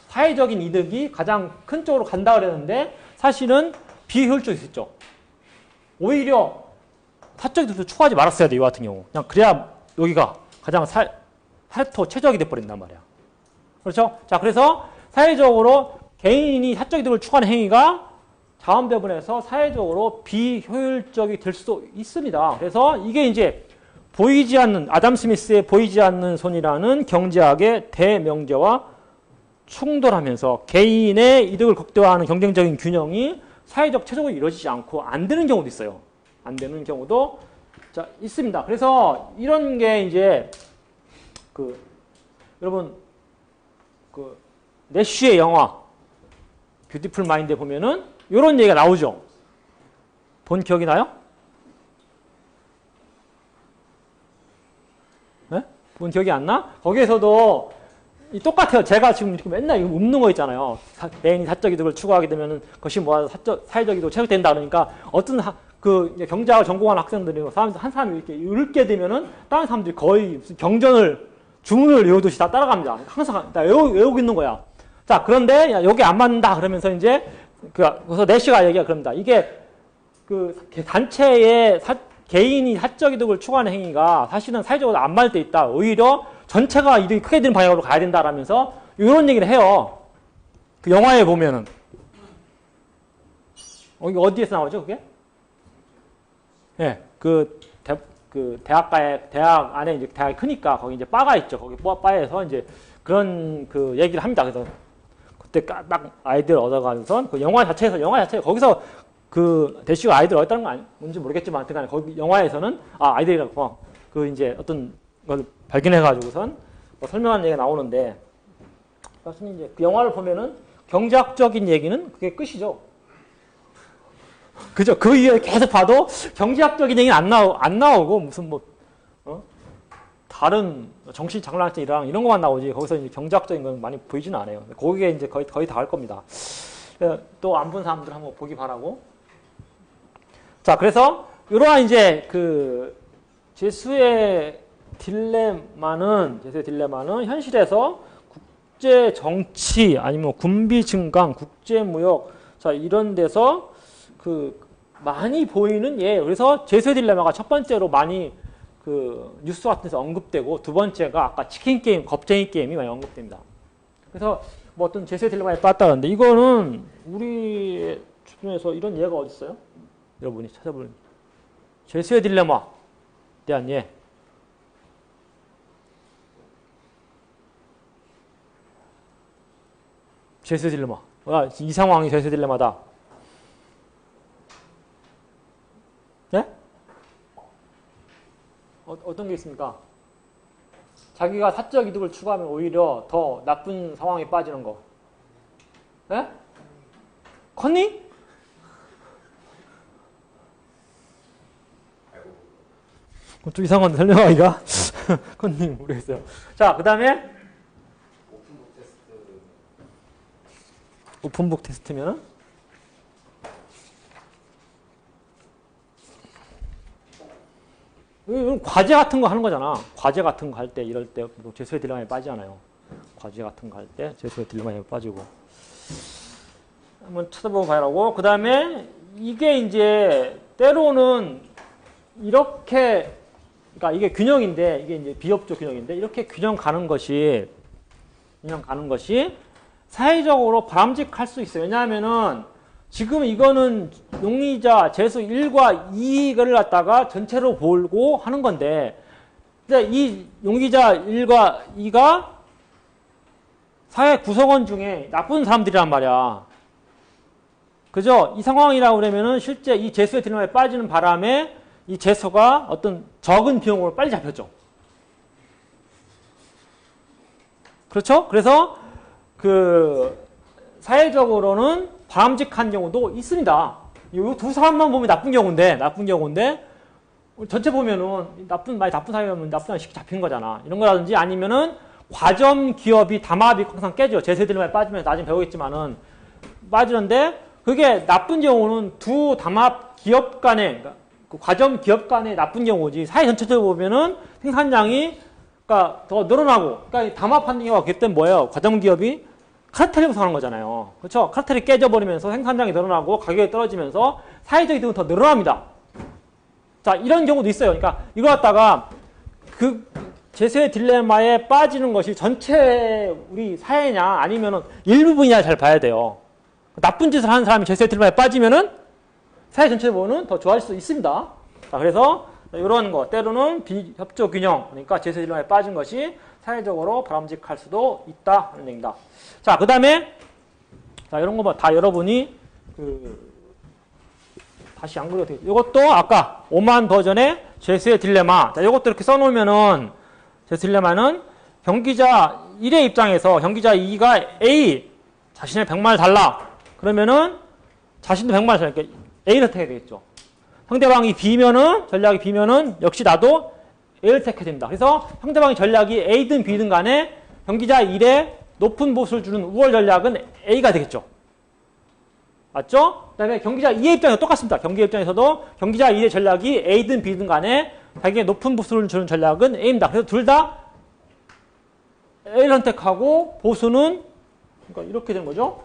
Speaker 1: 사회적인 이득이 가장 큰 쪽으로 간다 그랬는데 사실은 비효율적일 수 있죠. 오히려 사적 이득을 추구하지 말았어야 돼, 이 같은 경우. 그냥 그래야 여기가 가장 파레토 최적이 돼버린단 말이야. 그렇죠? 자, 그래서 사회적으로 개인이 사적 이득을 추구하는 행위가 자원 배분에서 사회적으로 비효율적이 될 수도 있습니다. 그래서 이게 이제 보이지 않는 아담 스미스의 보이지 않는 손이라는 경제학의 대명제와 충돌하면서 개인의 이득을 극대화하는 경쟁적인 균형이 사회적 최적으로 이루어지지 않고 안 되는 경우도 있어요. 안 되는 경우도 있습니다. 그래서 이런 게 이제 여러분 내쉬의 영화 뷰티풀 마인드에 보면은 이런 얘기가 나오죠. 본 기억이 나요? 네? 본 기억이 안 나? 거기에서도 똑같아요. 제가 지금 이렇게 맨날 이거 웃는 거 있잖아요. 개인이 사적 이득을 추구하게 되면 그것이 모아서 사회적 이득으로 체득된다 그러니까 어떤 경제학을 전공하는 학생들이 한 사람이 이렇게 읽게 되면은 다른 사람들이 거의 무슨 주문을 외우듯이 다 따라갑니다. 항상 다 외우고 있는 거야. 자, 그런데 여기 안 맞는다 그러면서 이제 그래서 내시가 얘기가 그럽니다. 이게 단체의 개인이 사적 이득을 추구하는 행위가 사실은 사회적으로 안 맞을 때 있다. 오히려 전체가 이득이 크게 되는 방향으로 가야 된다라면서 이런 얘기를 해요. 그 영화에 보면은 이게 어디에서 나오죠, 그게? 네, 대학 안에 이제 대학이 크니까 거기 이제 바가 있죠. 거기 바에서 이제 그런 얘기를 합니다. 그래서 그때 딱 아이디어를 얻어가면서 영화 자체에 거기서 대시가 아이디어를 얻었다는 건 뭔지 모르겠지만 하여튼 거기 영화에서는 아이디어라고 이제 어떤 걸 발견해가지고선 설명하는 얘기가 나오는데 사실 이제 그 영화를 보면은 경제학적인 얘기는 그게 끝이죠. 그죠? 그 이후에 계속 봐도 경제학적인 얘기는 안 나오고 무슨 다른 정신 장난이랑 이런 것만 나오지 거기서 이제 경제학적인 건 많이 보이지는 않아요. 거기에 이제 거의 다 할 겁니다. 또 안 본 사람들 한번 보기 바라고. 자, 그래서 이러한 이제 제수의 딜레마는 현실에서 국제 정치 아니면 군비 증강, 국제 무역 이런 데서 많이 보이는 그래서 제수의 딜레마가 첫 번째로 많이 그 뉴스 같은 데서 언급되고 두 번째가 아까 치킨 게임, 겁쟁이 게임이 많이 언급됩니다. 그래서 뭐 어떤 제스의 딜레마에 빠졌다는데 이거는 우리 주변에서 이런 예가 어디 있어요? 여러분이 찾아보는 제스의 딜레마에 대한 예. 제스의 딜레마. 이 상황이 제스의 딜레마다. 네? 어떤 게 있습니까? 자기가 사적 이득을 추구하면 오히려 더 나쁜 상황에 빠지는 거. 네? 컨니? 좀 이상한데 설명하기가? 컨니 모르겠어요. 자, 그 다음에 오픈북 테스트면은 이건 과제 같은 거 하는 거잖아. 과제 같은 거 할 때 이럴 때 제수의 딜레마에 빠지잖아요. 과제 같은 거 할 때 제수의 딜레마에 빠지고 한번 찾아보고 가라고. 그 다음에 이게 이제 때로는 이렇게 그러니까 이게 균형인데 이게 이제 비협조 균형인데 이렇게 균형 가는 것이 사회적으로 바람직할 수 있어요. 왜냐하면은 지금 이거는 용의자 제수 1과 2를 갖다가 전체로 보고 하는 건데 근데 이 용의자 1과 2가 사회 구성원 중에 나쁜 사람들이란 말이야. 그죠? 이 상황이라고 그러면은 실제 이 제수의 딜레마에 빠지는 바람에 이 제수가 어떤 적은 비용으로 빨리 잡혔죠. 그렇죠? 그래서 그 사회적으로는 바람직한 경우도 있습니다. 이 두 사람만 보면 나쁜 경우인데 전체 보면은 많이 나쁜 사람이면 나쁜 사람이 쉽게 잡힌 거잖아. 이런 거라든지 아니면은 과점 기업이 담합이 항상 깨져. 제세 딜레마에 빠지면 나중에 배우겠지만은 빠지는데 그게 나쁜 경우는 두 담합 기업 간의 그러니까 그 과점 기업 간의 나쁜 경우지. 사회 전체적으로 보면은 생산량이 그러니까 더 늘어나고 그러니까 담합하는 경우가 그때 뭐예요? 과점 기업이 카르텔이 구성하는 거잖아요. 그렇죠? 카르텔이 깨져버리면서 생산량이 늘어나고 가격이 떨어지면서 사회적 이득은 더 늘어납니다. 자, 이런 경우도 있어요. 그러니까 이거 갖다가 그 제세의 딜레마에 빠지는 것이 전체 우리 사회냐 아니면은 일부분이냐 잘 봐야 돼요. 나쁜 짓을 하는 사람이 제세의 딜레마에 빠지면은 사회 전체를 보면 더 좋아질 수 있습니다. 자, 그래서 이런 거 때로는 비협조 균형 그러니까 제세의 딜레마에 빠진 것이 사회적으로 바람직할 수도 있다 하는 얘기입니다. 자, 그 다음에 자 이런 거 뭐 다 여러분이 다시 안 그려도 되겠죠. 이것도 아까 5만 버전의 제수의 딜레마. 자, 이것도 이렇게 써놓으면은 제수 딜레마는 경기자 1의 입장에서 경기자 2가 A 자신의 100만을 달라. 그러면은 자신도 100만을 달라. 그러니까 A를 택해야 되겠죠. 상대방이 B면은 전략이 B면은 역시 나도 A를 택해야 됩니다. 그래서 상대방의 전략이 A든 B든 간에 경기자 1에 높은 보수를 주는 우월 전략은 A가 되겠죠. 맞죠? 그 다음에 경기자 2의 입장에서 똑같습니다. 경기 입장에서도 경기자 2의 전략이 A든 B든 간에 자기에게 높은 보수를 주는 전략은 A입니다. 그래서 둘 다 A를 선택하고 보수는 그러니까 이렇게 되는 거죠.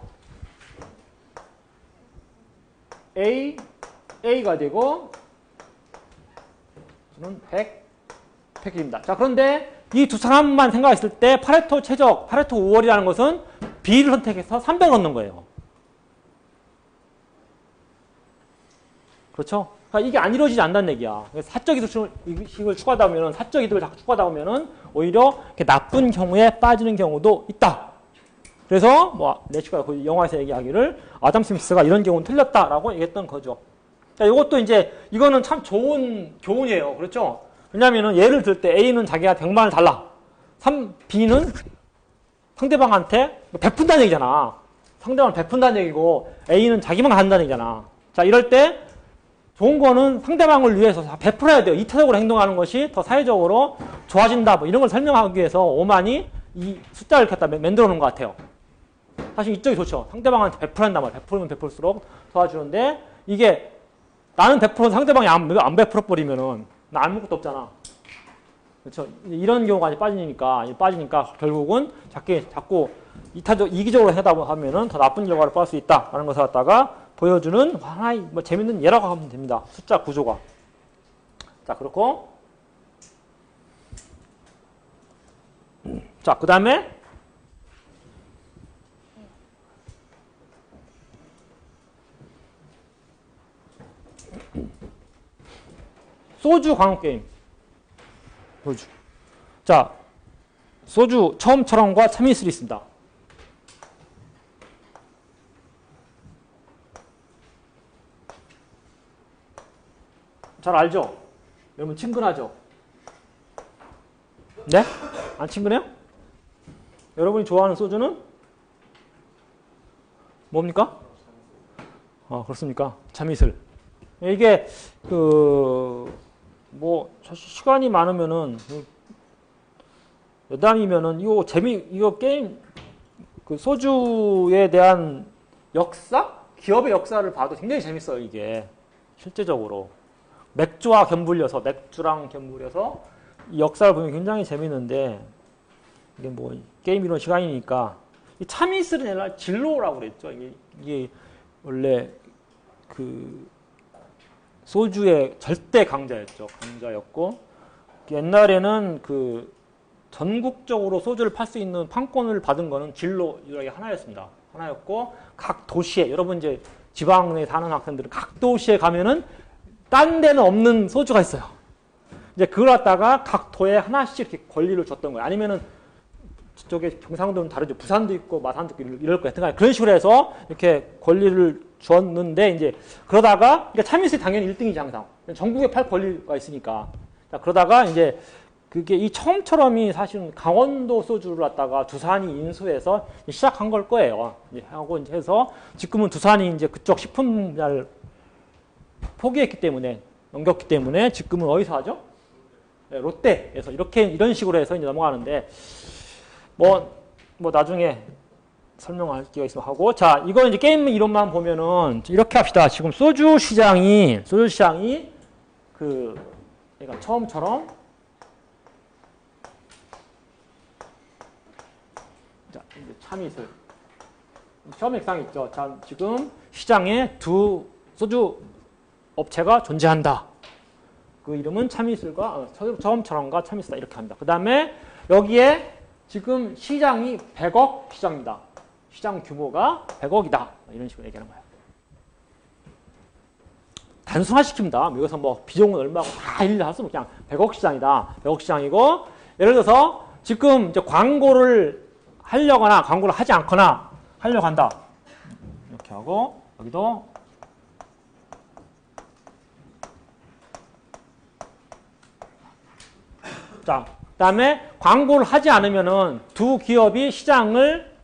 Speaker 1: A가 되고 저는 100입니다. 자, 그런데 이 두 사람만 생각했을 때 파레토 최적, 파레토 5월이라는 것은 B를 선택해서 300을 얻는 거예요. 그렇죠? 그러니까 이게 안 이루어지지 않는다는 얘기야. 사적 이득을 추구하다 보면, 사적 이득을 자꾸 추구하다 보면은 오히려 나쁜 경우에 빠지는 경우도 있다. 그래서 뭐 레츠가 그 영화에서 얘기하기를 아담 스미스가 이런 경우는 틀렸다라고 얘기했던 거죠. 자, 이것도 이제 이거는 참 좋은 교훈이에요. 그렇죠? 왜냐면은 예를 들 때 A는 자기가 100만을 달라. B는 상대방한테 베푼다는 얘기잖아. 상대방을 베푼다는 얘기고 A는 자기만 갖는다는 얘기잖아. 자, 이럴 때 좋은 거는 상대방을 위해서 베풀어야 돼요. 이타적으로 행동하는 것이 더 사회적으로 좋아진다. 뭐 이런 걸 설명하기 위해서 오만이 이 숫자를 갖다 만들어 놓은 것 같아요. 사실 이쪽이 좋죠. 상대방한테 베풀한단 말이야. 베풀면 베풀수록 도와주는데 이게 나는 베풀어 상대방이 안 베풀어 버리면은 나 아무것도 없잖아. 그렇죠. 이런 경우가 빠지니까 결국은 자꾸 이기적으로 하다 하면은 더 나쁜 결과를 빠질 수 있다라는 것을 갖다가 보여주는 하나의 뭐 재밌는 예라고 하면 됩니다. 숫자 구조가. 자, 그렇고 자, 그 다음에 소주 광고 게임. 소주. 자, 소주 처음처럼과 참이슬이 있습니다. 잘 알죠? 여러분 친근하죠? 네? 안 친근해요? 여러분이 좋아하는 소주는 뭡니까? 그렇습니까? 참이슬. 이게 사실 시간이 많으면은 여담이면은 이거 게임 그 소주에 대한 역사? 기업의 역사를 봐도 굉장히 재밌어요, 이게. 실제적으로. 맥주랑 겸물려서 이 역사를 보면 굉장히 재밌는데 이게 뭐 게임 이론 시간이니까 이 참이슬은 옛날 진로라고 그랬죠. 이게 원래 그 소주의 절대 강자였고 옛날에는 그 전국적으로 소주를 팔 수 있는 판권을 받은 거는 진로 유일하게 하나였고 각 도시에 여러분 이제 지방에 사는 학생들은 각 도시에 가면은 딴 데는 없는 소주가 있어요. 이제 그걸 갖다가 각 도에 하나씩 이렇게 권리를 줬던 거예요. 아니면은 저쪽에 경상도는 다르죠. 부산도 있고 마산도 있고 이럴 거예요. 그런 식으로 해서 이렇게 권리를 줬는데 이제 그러다가 그러니까 참이슬이 당연히 1등이지 항상. 전국에 팔 권리가 있으니까. 자, 그러다가 이제 그게 이 처음처럼이 사실은 강원도 소주를 갖다가 두산이 인수해서 시작한 걸 거예요. 하고 이제 해서 지금은 두산이 이제 그쪽 식품 분야를 넘겼기 때문에 지금은 어디서 하죠? 네, 롯데에서 이런 식으로 해서 이제 넘어가는데 나중에 설명할 기회가 있으면 하고 자 이거 이제 게임 이론만 보면은 이렇게 합시다. 지금 소주 시장이 그러니까 처음처럼 자 이제 참이슬 처음 액상 있죠. 자 지금 시장에 두 소주 업체가 존재한다. 그 이름은 참이슬과 처음처럼과 참이슬다 이렇게 합니다. 그 다음에 여기에 지금 시장이 100억 시장입니다. 시장 규모가 100억이다. 이런 식으로 얘기하는 거예요. 단순화시킵니다. 여기서 비용은 얼마고 다 일일이 할 수 없고 그냥 100억 시장이다. 100억 시장이고 예를 들어서 지금 이제 광고를 하려거나 광고를 하지 않거나 하려고 한다. 이렇게 하고 여기도 자, 그 다음에 광고를 하지 않으면은 두 기업이 시장을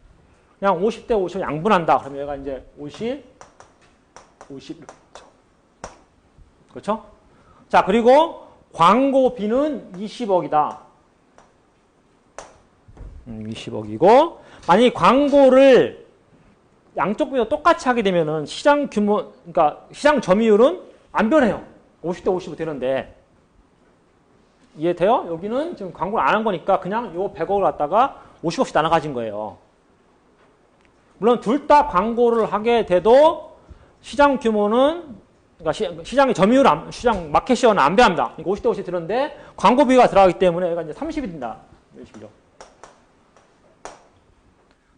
Speaker 1: 그냥 50대 50 양분한다. 그러면 얘가 이제 50 이렇게 그렇죠? 자, 그리고 광고비는 20억이다. 20억이고 만약에 광고를 양쪽 비율 똑같이 하게 되면은 시장 규모, 그러니까 시장 점유율은 안 변해요. 50대 50이 되는데 이해돼요? 여기는 지금 광고를 안 한 거니까 그냥 요 100억을 갖다가 50억씩 나눠 가진 거예요. 물론 둘 다 광고를 하게 돼도 시장 규모는 그러니까 시장의 점유율, 시장 마켓 시어는 안 변합니다. 그러니까 50대 50 들었는데 광고비가 들어가기 때문에 얘가 이제 30이 된다. 이런 식이죠.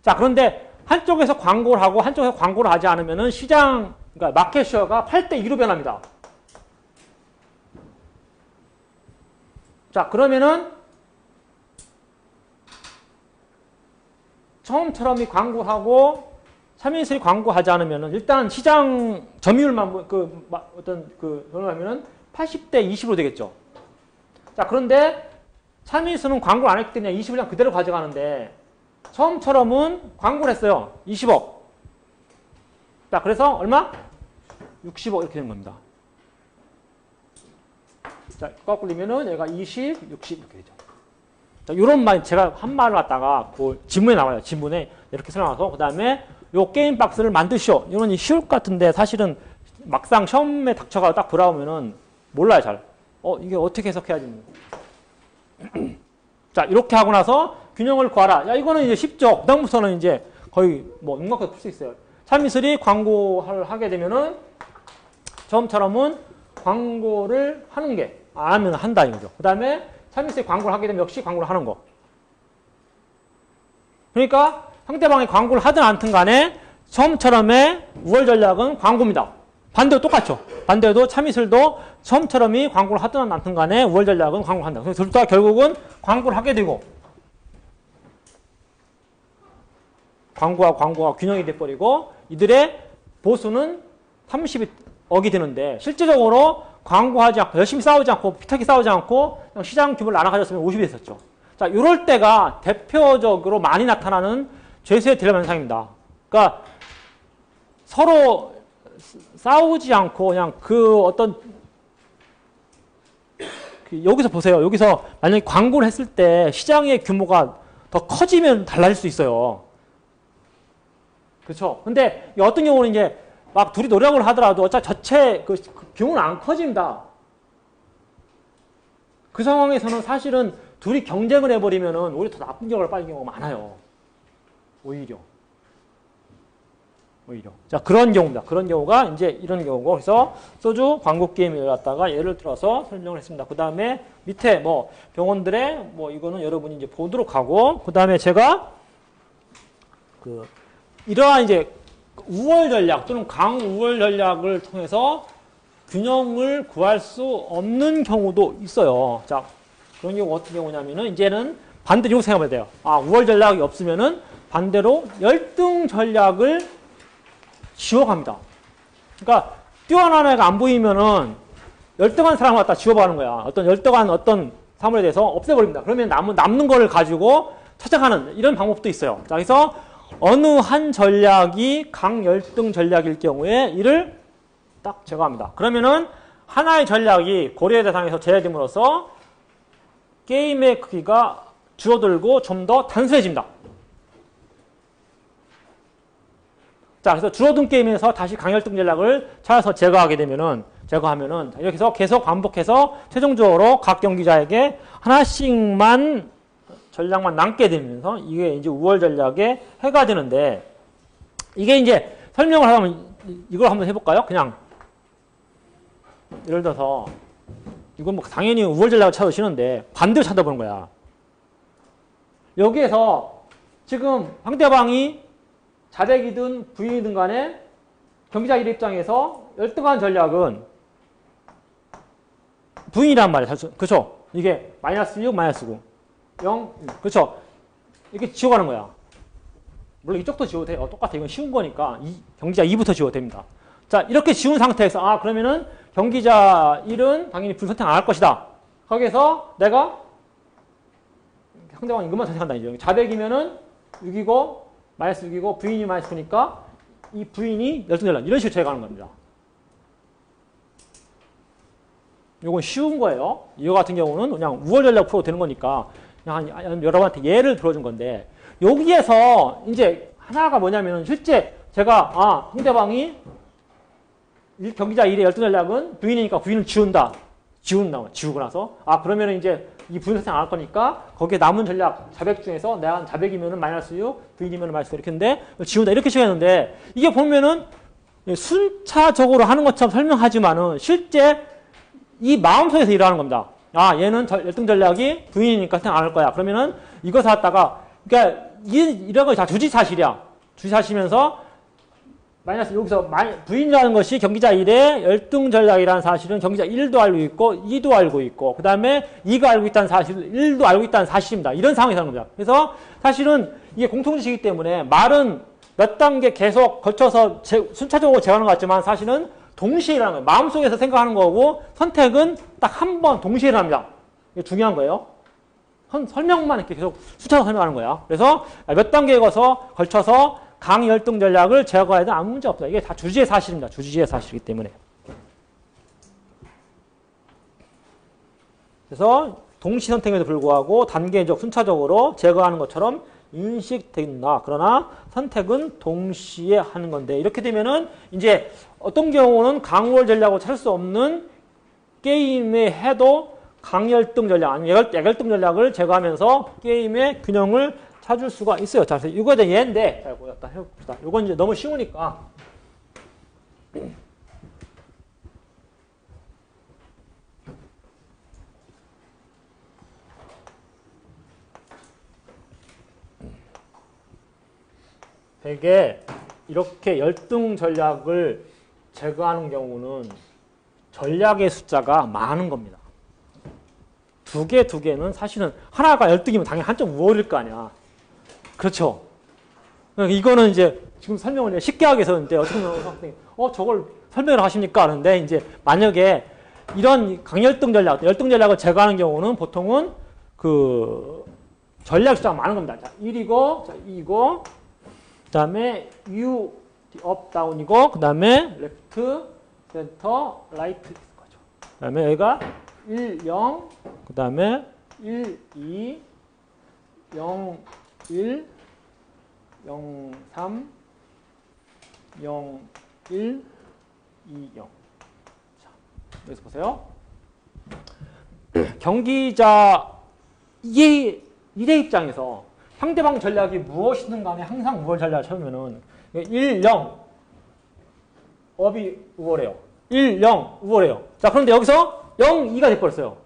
Speaker 1: 자, 그런데 한쪽에서 광고를 하고 한쪽에서 광고를 하지 않으면은 시장, 그러니까 마켓 시어가 8대 2로 변합니다. 자, 그러면은 처음처럼 이 광고하고 참이슬이 광고하지 않으면은 일단 시장 점유율만 하면은 80대 20으로 되겠죠. 자, 그런데 참이슬은 광고를 안 했기 때문에 20을 그냥 그대로 가져가는데 처음처럼은 광고를 했어요. 20억. 자, 그래서 얼마? 60억 이렇게 된 겁니다. 자, 거꾸리면은 얘가 20, 60 이렇게 되죠. 자, 요런 말, 제가 한 말을 갖다가 그 지문에 나와요. 지문에 이렇게 써놔서 그 다음에 요 게임 박스를 만드시오. 이런 쉬울 것 같은데 사실은 막상 시험에 닥쳐가 딱 돌아오면은 몰라요, 잘. 이게 어떻게 해석해야 되는 자, 이렇게 하고 나서 균형을 구하라. 야, 이거는 이제 쉽죠. 그 다음부터는 이제 거의 넉넉하게 풀 수 있어요. 참이슬이 광고를 하게 되면은 처음처럼은 광고를 하는 게 안 하면 한다 이거죠. 그 다음에 참이슬이 광고를 하게 되면 역시 광고를 하는 거. 그러니까 상대방이 광고를 하든 않든 간에 처음처럼의 우월 전략은 광고입니다. 반대로 똑같죠. 반대로 참이슬도 처음처럼이 광고를 하든 않든 간에 우월 전략은 광고를 한다. 그래서 둘 다 결국은 광고를 하게 되고 광고와 균형이 돼버리고 이들의 보수는 30이 억이 되는데 실제적으로 광고하지 않고 열심히 싸우지 않고 피터기 싸우지 않고 그냥 시장 규모를 나눠가졌으면 50이 됐었죠. 자, 이럴 때가 대표적으로 많이 나타나는 죄수의 딜레마 현상입니다. 그러니까 서로 싸우지 않고 그냥 여기서 보세요. 여기서 만약에 광고를 했을 때 시장의 규모가 더 커지면 달라질 수 있어요. 그렇죠? 근데 어떤 경우는 이제 막 둘이 노력을 하더라도 어차피 전체 그 규모는 안 커집니다. 그 상황에서는 사실은 둘이 경쟁을 해버리면은 오히려 더 나쁜 결과를 빠진 경우가 많아요. 오히려. 자, 그런 경우입니다. 그런 경우가 이제 이런 경우고. 그래서 소주 광고 게임을 갖다가 예를 들어서 설명을 했습니다. 그 다음에 밑에 뭐 병원들의 뭐 이거는 여러분이 이제 보도록 하고, 그 다음에 제가 이러한 이제 우월 전략 또는 강우월 전략을 통해서 균형을 구할 수 없는 경우도 있어요. 자, 그런 경우 어떤 경우냐면은 이제는 반대로 생각해야 돼요. 아, 우월 전략이 없으면은 반대로 열등 전략을 지워갑니다. 그러니까 뛰어난 애가 안 보이면은 열등한 사람을 갖다 지워가는 거야. 어떤 열등한 어떤 사물에 대해서 없애버립니다. 그러면 남는 거를 가지고 찾아가는 이런 방법도 있어요. 자, 그래서 어느 한 전략이 강열등 전략일 경우에 이를 딱 제거합니다. 그러면은 하나의 전략이 고려의 대상에서 제외됨으로써 게임의 크기가 줄어들고 좀 더 단순해집니다. 자, 그래서 줄어든 게임에서 다시 강열등 전략을 찾아서 제거하면은 이렇게 해서 계속 반복해서 최종적으로 각 경기자에게 하나씩만 전략만 남게 되면서 이게 이제 우월 전략의 해가 되는데, 이게 이제 설명을 하면 이걸 한번 해볼까요? 그냥 예를 들어서 이건 뭐 당연히 우월 전략을 찾으시는데 반대로 찾아보는 거야. 여기에서 지금 상대방이 자백이든 부인이든 간에 경기자 1 입장에서 열등한 전략은 부인이란 말이에요. 그렇죠? 이게 마이너스 6, 마이너스 9. 0, 그렇죠? 이렇게 지워가는 거야. 물론 이쪽도 지워도 돼요. 똑같아. 이건 쉬운 거니까 경기자 2부터 지워도 됩니다. 자, 이렇게 지운 상태에서 그러면은 경기자 1은 당연히 부인 선택 안 할 것이다. 거기에서 내가 상대방 이것만 선택한다. 이죠. 자백이면은 6이고 마이너스 6이고 부인이 마이너스 9니까 이 부인이 열등 전략 이런 식으로 제거하는 겁니다. 이건 쉬운 거예요. 이거 같은 경우는 그냥 우월 전략 풀어도 되는 거니까 그냥 여러분한테 예를 들어준 건데, 여기에서 이제 하나가 뭐냐면은 실제 제가 상대방이 경기자 1의 열등 전략은 부인이니까 부인을 지우고 나서 그러면은 이제 이 부인 선택 안 할 거니까 거기에 남은 전략 자백 중에서 내가 자백이면은 마이너스 6, 부인이면은 마이너스 6 이렇게 했는데 지운다 이렇게 시작했는데, 이게 보면은 순차적으로 하는 것처럼 설명하지만은 실제 이 마음속에서 일어나는 겁니다. 얘는 열등 전략이 부인이니까 선택 안 할 거야. 그러면은 이것을 갖다가 그러니까 이런 거 다 주지사실이야. 주지사실이면서 마이너스 여기서 부인이라는 것이 경기자 1의 열등 전략이라는 사실은 경기자 1도 알고 있고 2도 알고 있고 그 다음에 2가 알고 있다는 사실, 1도 알고 있다는 사실입니다. 이런 상황이 되는 겁니다. 그래서 사실은 이게 공통지식이기 때문에 말은 몇 단계 계속 거쳐서 순차적으로 제어하는 것 같지만 사실은 동시에 일어나는 거예요. 마음속에서 생각하는 거고 선택은 딱 한 번 동시에 일어납니다. 이게 중요한 거예요. 설명만 이렇게 계속 순차적으로 설명하는 거야. 그래서 몇 단계에 걸쳐서 강열등 전략을 제거해야 되는 아무 문제 없다. 이게 다 주지의 사실입니다. 주지의 사실이기 때문에. 그래서 동시 선택에도 불구하고 단계적 순차적으로 제거하는 것처럼 인식된다. 그러나 선택은 동시에 하는 건데, 이렇게 되면은 이제 어떤 경우는 강우월 전략으로 찾을 수 없는 게임의 해도 강열등 전략 아니면 약열등 전략을 제거하면서 게임의 균형을 찾을 수가 있어요. 자, 그래서 이거에 대한 예인데, 자, 이거 갖다 해봅시다. 이건 이제 너무 쉬우니까. 되게 이렇게 열등 전략을 제거하는 경우는 전략의 숫자가 많은 겁니다. 두 개는 사실은 하나가 열등이면 당연히 한점 우월일 거 아니야. 그렇죠. 이거는 이제 지금 설명을 쉽게 하기 위해서 이제 어떻게 보면 선생님, 저걸 설명을 하십니까? 하는데 이제 만약에 이런 강열등 전략, 열등 전략을 제거하는 경우는 보통은 그 전략 숫자가 많은 겁니다. 자, 1이고, 자, 2이고, 그 다음에 U, 업, 다운이고, 그 다음에 레프트, 센터, 라이트 있을 거죠. 그 다음에 여기가 1, 0, 그 다음에 1, 2, 0, 1, 0, 3, 0, 1, 2, 0. 자, 여기서 보세요. 경기자 1의 입장에서 상대방 전략이 무엇이든 간에 항상 우월 전략을 쳐보면은 1, 0 업이 우월해요. 1, 0 우월해요. 자, 그런데 여기서 0, 2가 돼버렸어요.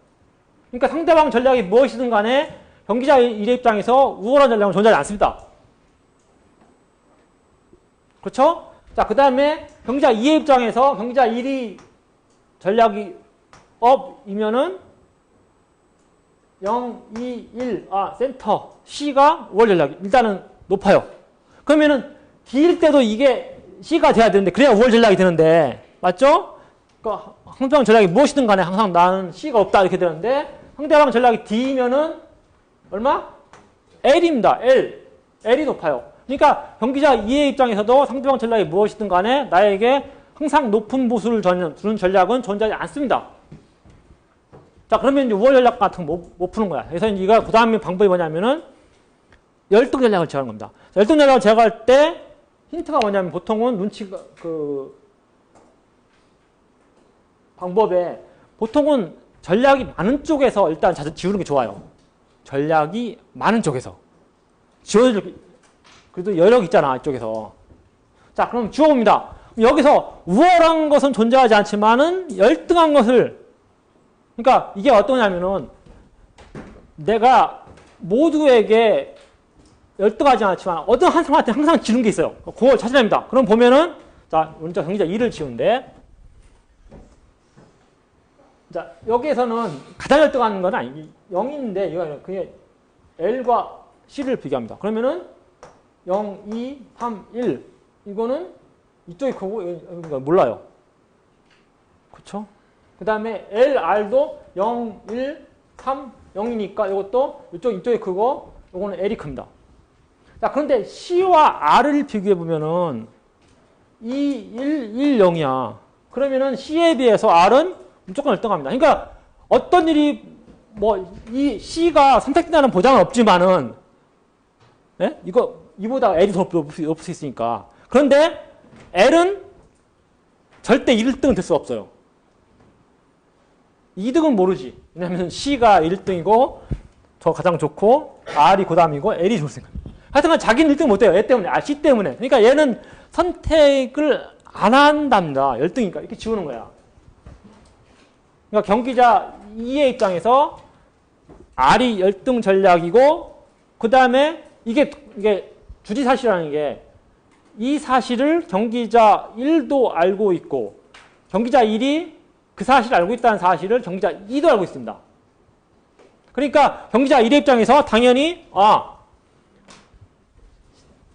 Speaker 1: 그러니까 상대방 전략이 무엇이든 간에 경기자 1의 입장에서 우월한 전략은 존재하지 않습니다. 그렇죠? 자, 그 다음에 경기자 2의 입장에서 경기자 1이 전략이 업이면은 0, 2, 1, 센터, C가 우월 전략이 일단은 높아요. 그러면은 D일 때도 이게 C가 돼야 되는데, 그래야 우월 전략이 되는데, 맞죠? 그러니까 상대방 전략이 무엇이든 간에 항상 나는 C가 없다 이렇게 되는데, 상대방 전략이 D면은 얼마? L입니다. L이 높아요. 그러니까 경기자 2의 입장에서도 상대방 전략이 무엇이든 간에 나에게 항상 높은 보수를 주는 전략은 존재하지 않습니다. 자, 그러면 이제 우월 전략 같은 거 못 푸는 거야. 그래서 이거 그 다음에 방법이 뭐냐면은 열등 전략을 제거하는 겁니다. 열등 전략을 제거할 때 힌트가 뭐냐면 보통은 눈치가 방법에 보통은 전략이 많은 쪽에서 일단 지우는 게 좋아요. 전략이 많은 쪽에서. 그래도 여력 있잖아, 이쪽에서. 자, 그럼 지워봅니다. 여기서 우월한 것은 존재하지 않지만은 열등한 것을, 그러니까 이게 어떠냐면은 내가 모두에게 열등하지 않지만 어떤 한 사람한테 항상 지는 게 있어요. 그걸 찾아냅니다. 그럼 보면은, 자, 먼저 경기자 2를 지운데, 자, 여기에서는 가장 열등한 건 아니고 0인데, 이거 그냥 L과 C를 비교합니다. 그러면은 0, 2, 3, 1. 이거는 이쪽이 크고, 여기가 몰라요. 그쵸? 그 다음에 L, R도 0, 1, 3, 0이니까 이것도 이쪽이 크고, 이거는 L이 큽니다. 자, 그런데 C와 R을 비교해보면은 2, 1, 1, 0이야. 그러면은 C에 비해서 R은 무조건 열등합니다. 그러니까 어떤 일이, 이 C가 선택된다는 보장은 없지만은, 네? 이보다 L이 더 높을 수 있으니까. 그런데 L은 절대 1등은 될 수 없어요. 2등은 모르지. 왜냐하면 C가 1등이고, 저 가장 좋고, R이 그 다음이고, L이 좋을 생각. 하여튼간 자기는 1등 못 해요. 얘 때문에. C 때문에. 그러니까 얘는 선택을 안 한답니다. 열등이니까. 이렇게 지우는 거야. 그러니까 경기자 2의 입장에서 R이 열등 전략이고, 그 다음에 이게 주지사실이라는 게 이 사실을 경기자 1도 알고 있고, 경기자 1이 그 사실을 알고 있다는 사실을 경기자 2도 알고 있습니다. 그러니까 경기자 1의 입장에서 당연히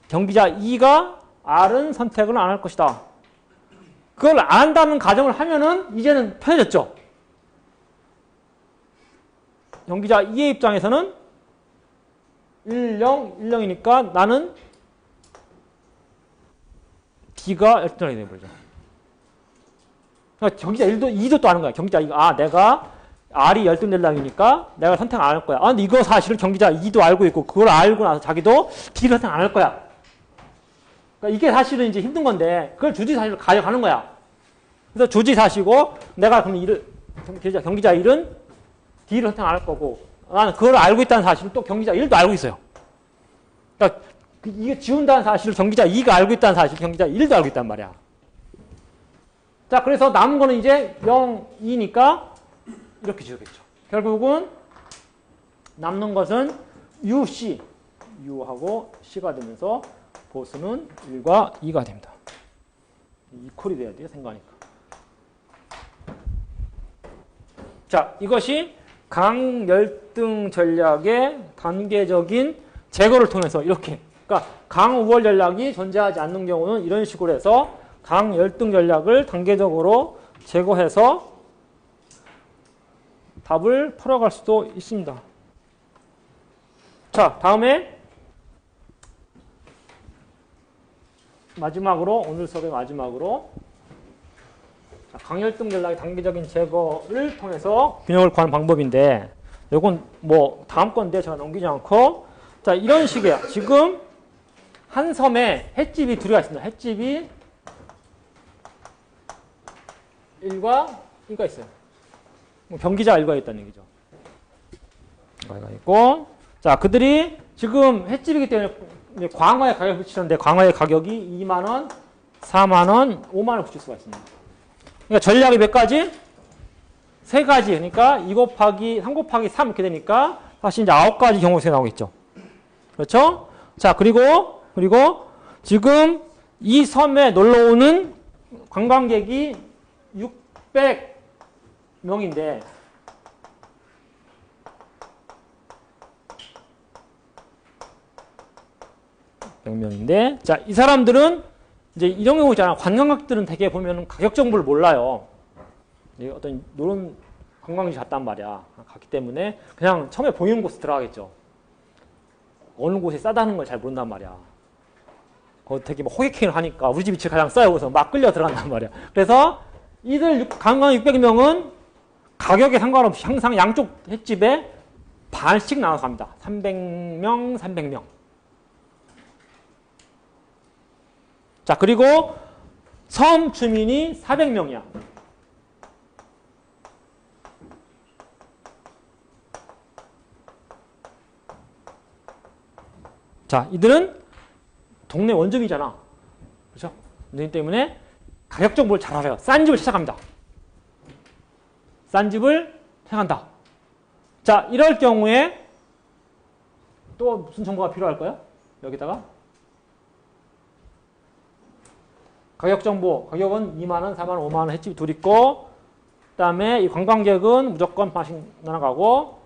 Speaker 1: 경기자 2가 R은 선택을 안 할 것이다. 그걸 안 한다는 가정을 하면은 이제는 편해졌죠. 경기자 2의 입장에서는 1, 0, 1, 0이니까 나는 D가 열등하게 되어버리죠. 그러니까 경기자 1도, 2도 또 아는 거야. 경기자 2가, 내가 R이 열등 전략이니까 내가 선택 안 할 거야. 근데 이거 사실은 경기자 2도 알고 있고, 그걸 알고 나서 자기도 D를 선택 안 할 거야. 그러니까 이게 사실은 이제 힘든 건데, 그걸 주지사실로 가져가는 거야. 그래서 주지사시고, 내가 그럼 경기자 1은 D를 선택 안 할 거고, 나는 그걸 알고 있다는 사실을 또 경기자 1도 알고 있어요. 그러니까 이게 지운다는 사실을 경기자 2가 알고 있다는 사실을 경기자 1도 알고 있단 말이야. 자, 그래서 남은 거는 이제 0, 2니까 이렇게 지우겠죠. 결국은 남는 것은 U, C. U하고 C가 되면서 보수는 1과 2가 됩니다. 이퀄이 돼야 돼요, 생각하니까. 자, 이것이 강열등 전략의 단계적인 제거를 통해서 이렇게, 그러니까 강우월 전략이 존재하지 않는 경우는 이런 식으로 해서 강열등 전략을 단계적으로 제거해서 답을 풀어갈 수도 있습니다. 자, 다음에 마지막으로, 오늘 수업의 마지막으로 강열등 전략의 단계적인 제거를 통해서 균형을 구하는 방법인데, 이건 뭐 다음 건데 제가 넘기지 않고, 자, 이런 식이에요. 지금 한 섬에 횟집이 둘이가 있습니다. 횟집이 1과 2가 있어요. 경기자가 1과 있다는 얘기죠. 1과 있고, 자, 그들이 지금 횟집이기 때문에 광어의 가격을 붙이는데, 광어의 가격이 2만원, 4만원, 5만원 붙일 수가 있습니다. 그러니까 전략이 몇 가지? 3가지. 그러니까 2 곱하기 3 곱하기 3 이렇게 되니까 사실 이제 9가지 경우가 나오겠죠. 그렇죠? 자, 그리고 지금 이 섬에 놀러 오는 관광객이 600명인데, 자, 이 사람들은 이제 이런 경우 있잖아. 관광객들은 되게 보면 가격 정보를 몰라요. 어떤 노는 관광지 갔단 말이야. 갔기 때문에 그냥 처음에 보이는 곳에 들어가겠죠. 어느 곳이 싸다는 걸 잘 모른단 말이야. 거기 되게 막 호객행위를 하니까 우리 집이 가장 싸요. 그래서 막 끌려 들어간단 말이야. 그래서 이들 관광 600명은 가격에 상관없이 항상 양쪽 횟집에 반씩 나눠서 갑니다. 300명, 300명. 자, 그리고 섬 주민이 400명이야. 자, 이들은 동네 원주민이잖아. 그렇죠? 원주민 때문에 가격 정보를 잘 알아요. 싼 집을 찾아갑니다. 싼 집을 찾아간다. 자, 이럴 경우에 또 무슨 정보가 필요할까요? 여기다가 가격 정보, 가격은 2만원, 4만원, 5만원 횟집이 둘 있고, 그 다음에 이 관광객은 무조건 반씩 나눠가고,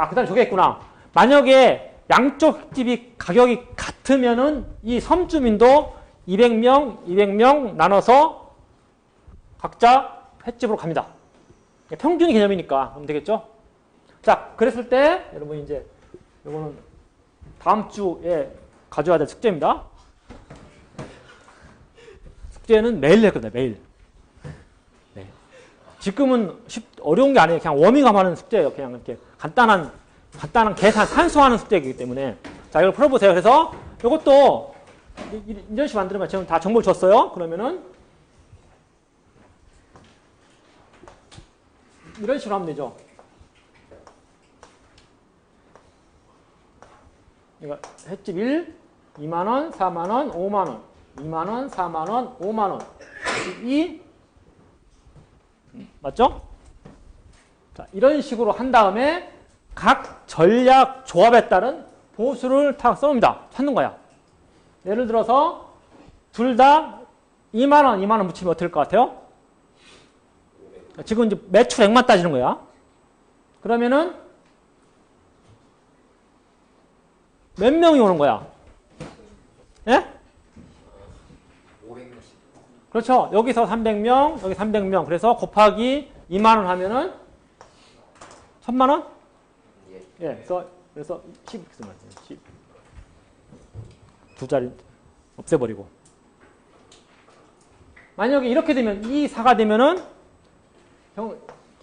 Speaker 1: 그 다음에 저게 있구나. 만약에 양쪽 횟집이 가격이 같으면은 이 섬주민도 200명, 200명 나눠서 각자 횟집으로 갑니다. 평균 개념이니까 그럼 되겠죠? 자, 그랬을 때 여러분 이제 이거는 다음 주에 가져와야 될 숙제입니다. 숙제는 매일 낼 겁니다. 매일. 네. 지금은 어려운 게 아니에요. 그냥 워밍업 하는 숙제예요. 그냥 이렇게 간단한 계산, 산수하는 숙제이기 때문에. 자, 이걸 풀어보세요. 그래서 이것도 이런 식으로 만들면 지금 다 정보를 줬어요. 그러면은 이런 식으로 하면 되죠. 이거 횟집 1, 2만원, 4만원, 5만원. 2만원, 4만원, 5만원. 2, 맞죠? 자, 이런 식으로 한 다음에 각 전략 조합에 따른 보수를 다 써놓습니다. 찾는 거야. 예를 들어서 둘 다 2만원, 2만원 붙이면 어떨 것 같아요? 지금 이제 매출액만 따지는 거야. 그러면은 몇 명이 오는 거야? 예? 그렇죠. 여기서 300명, 여기 300명. 그래서 곱하기 2만원 하면은 1000만원? 예. 그래서 10 쓰면 10. 두 자리 없애버리고. 만약에 이렇게 되면 2, 4가 되면은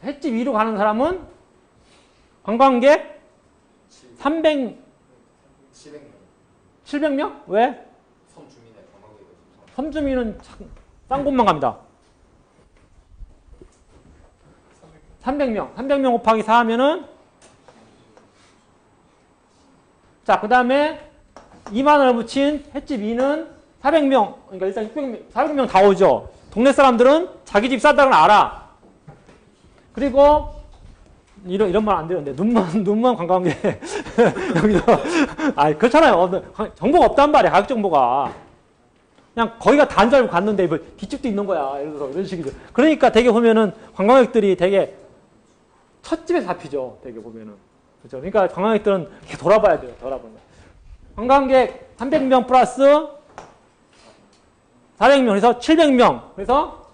Speaker 1: 횟집 위로 가는 사람은 관광객 700명? 왜? 섬주민은 싼 곳만 갑니다. 300명. 300명 곱하기 4 하면은, 자, 그 다음에 2만원을 붙인 횟집 2는 400명. 그러니까 일단 600명, 400명 다 오죠. 동네 사람들은 자기 집 싸다는 걸 알아. 그리고, 이런 말 안 되는데, 눈먼 관광객. 여기서 아, 그렇잖아요. 정보가 없단 말이야, 가격 정보가. 그냥 거기가 다인 줄 알고 갔는데 뭐 뒷집도 있는 거야. 예를 들어서 이런 식이죠. 그러니까 되게 보면은 관광객들이 되게 첫 집에서 잡히죠. 되게 보면은. 그렇죠. 그러니까 관광객들은 이렇게 돌아봐야 돼요. 돌아보면. 관광객 300명 플러스 400명, 그래서 700명. 그래서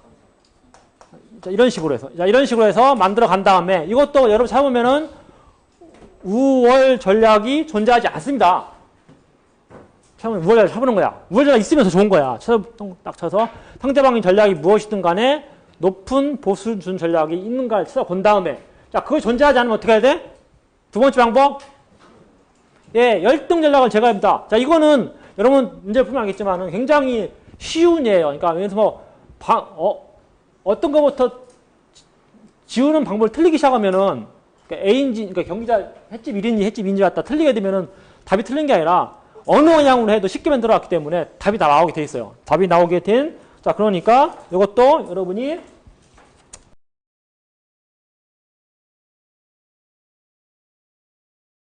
Speaker 1: 자, 이런 식으로 해서. 자, 이런 식으로 해서 만들어 간 다음에 이것도 여러분 찾아보면은 우월 전략이 존재하지 않습니다. 우월 전략 쳐보는 거야. 우월 전략 있으면서 좋은 거야. 딱 쳐서 상대방의 전략이 무엇이든 간에 높은 보수 준 전략이 있는가를 찾아본 다음에 자, 그거 존재하지 않으면 어떻게 해야 돼? 두 번째 방법. 예, 열등 전략을 제거해야 합니다. 자, 이거는 여러분 문제 풀면 알겠지만은 굉장히 쉬운 예예요. 그러니까 여기서 뭐 어떤 것부터 지우는 방법을 틀리기 시작하면은 그러니까 A인지 그러니까 경기자 횟집 1인지 횟집 2인지 갖다 틀리게 되면은 답이 틀린 게 아니라 어느 방향으로 해도 쉽게 만들어왔기 때문에 답이 다 나오게 돼 있어요. 답이 나오게 된 자, 그러니까 이것도 여러분이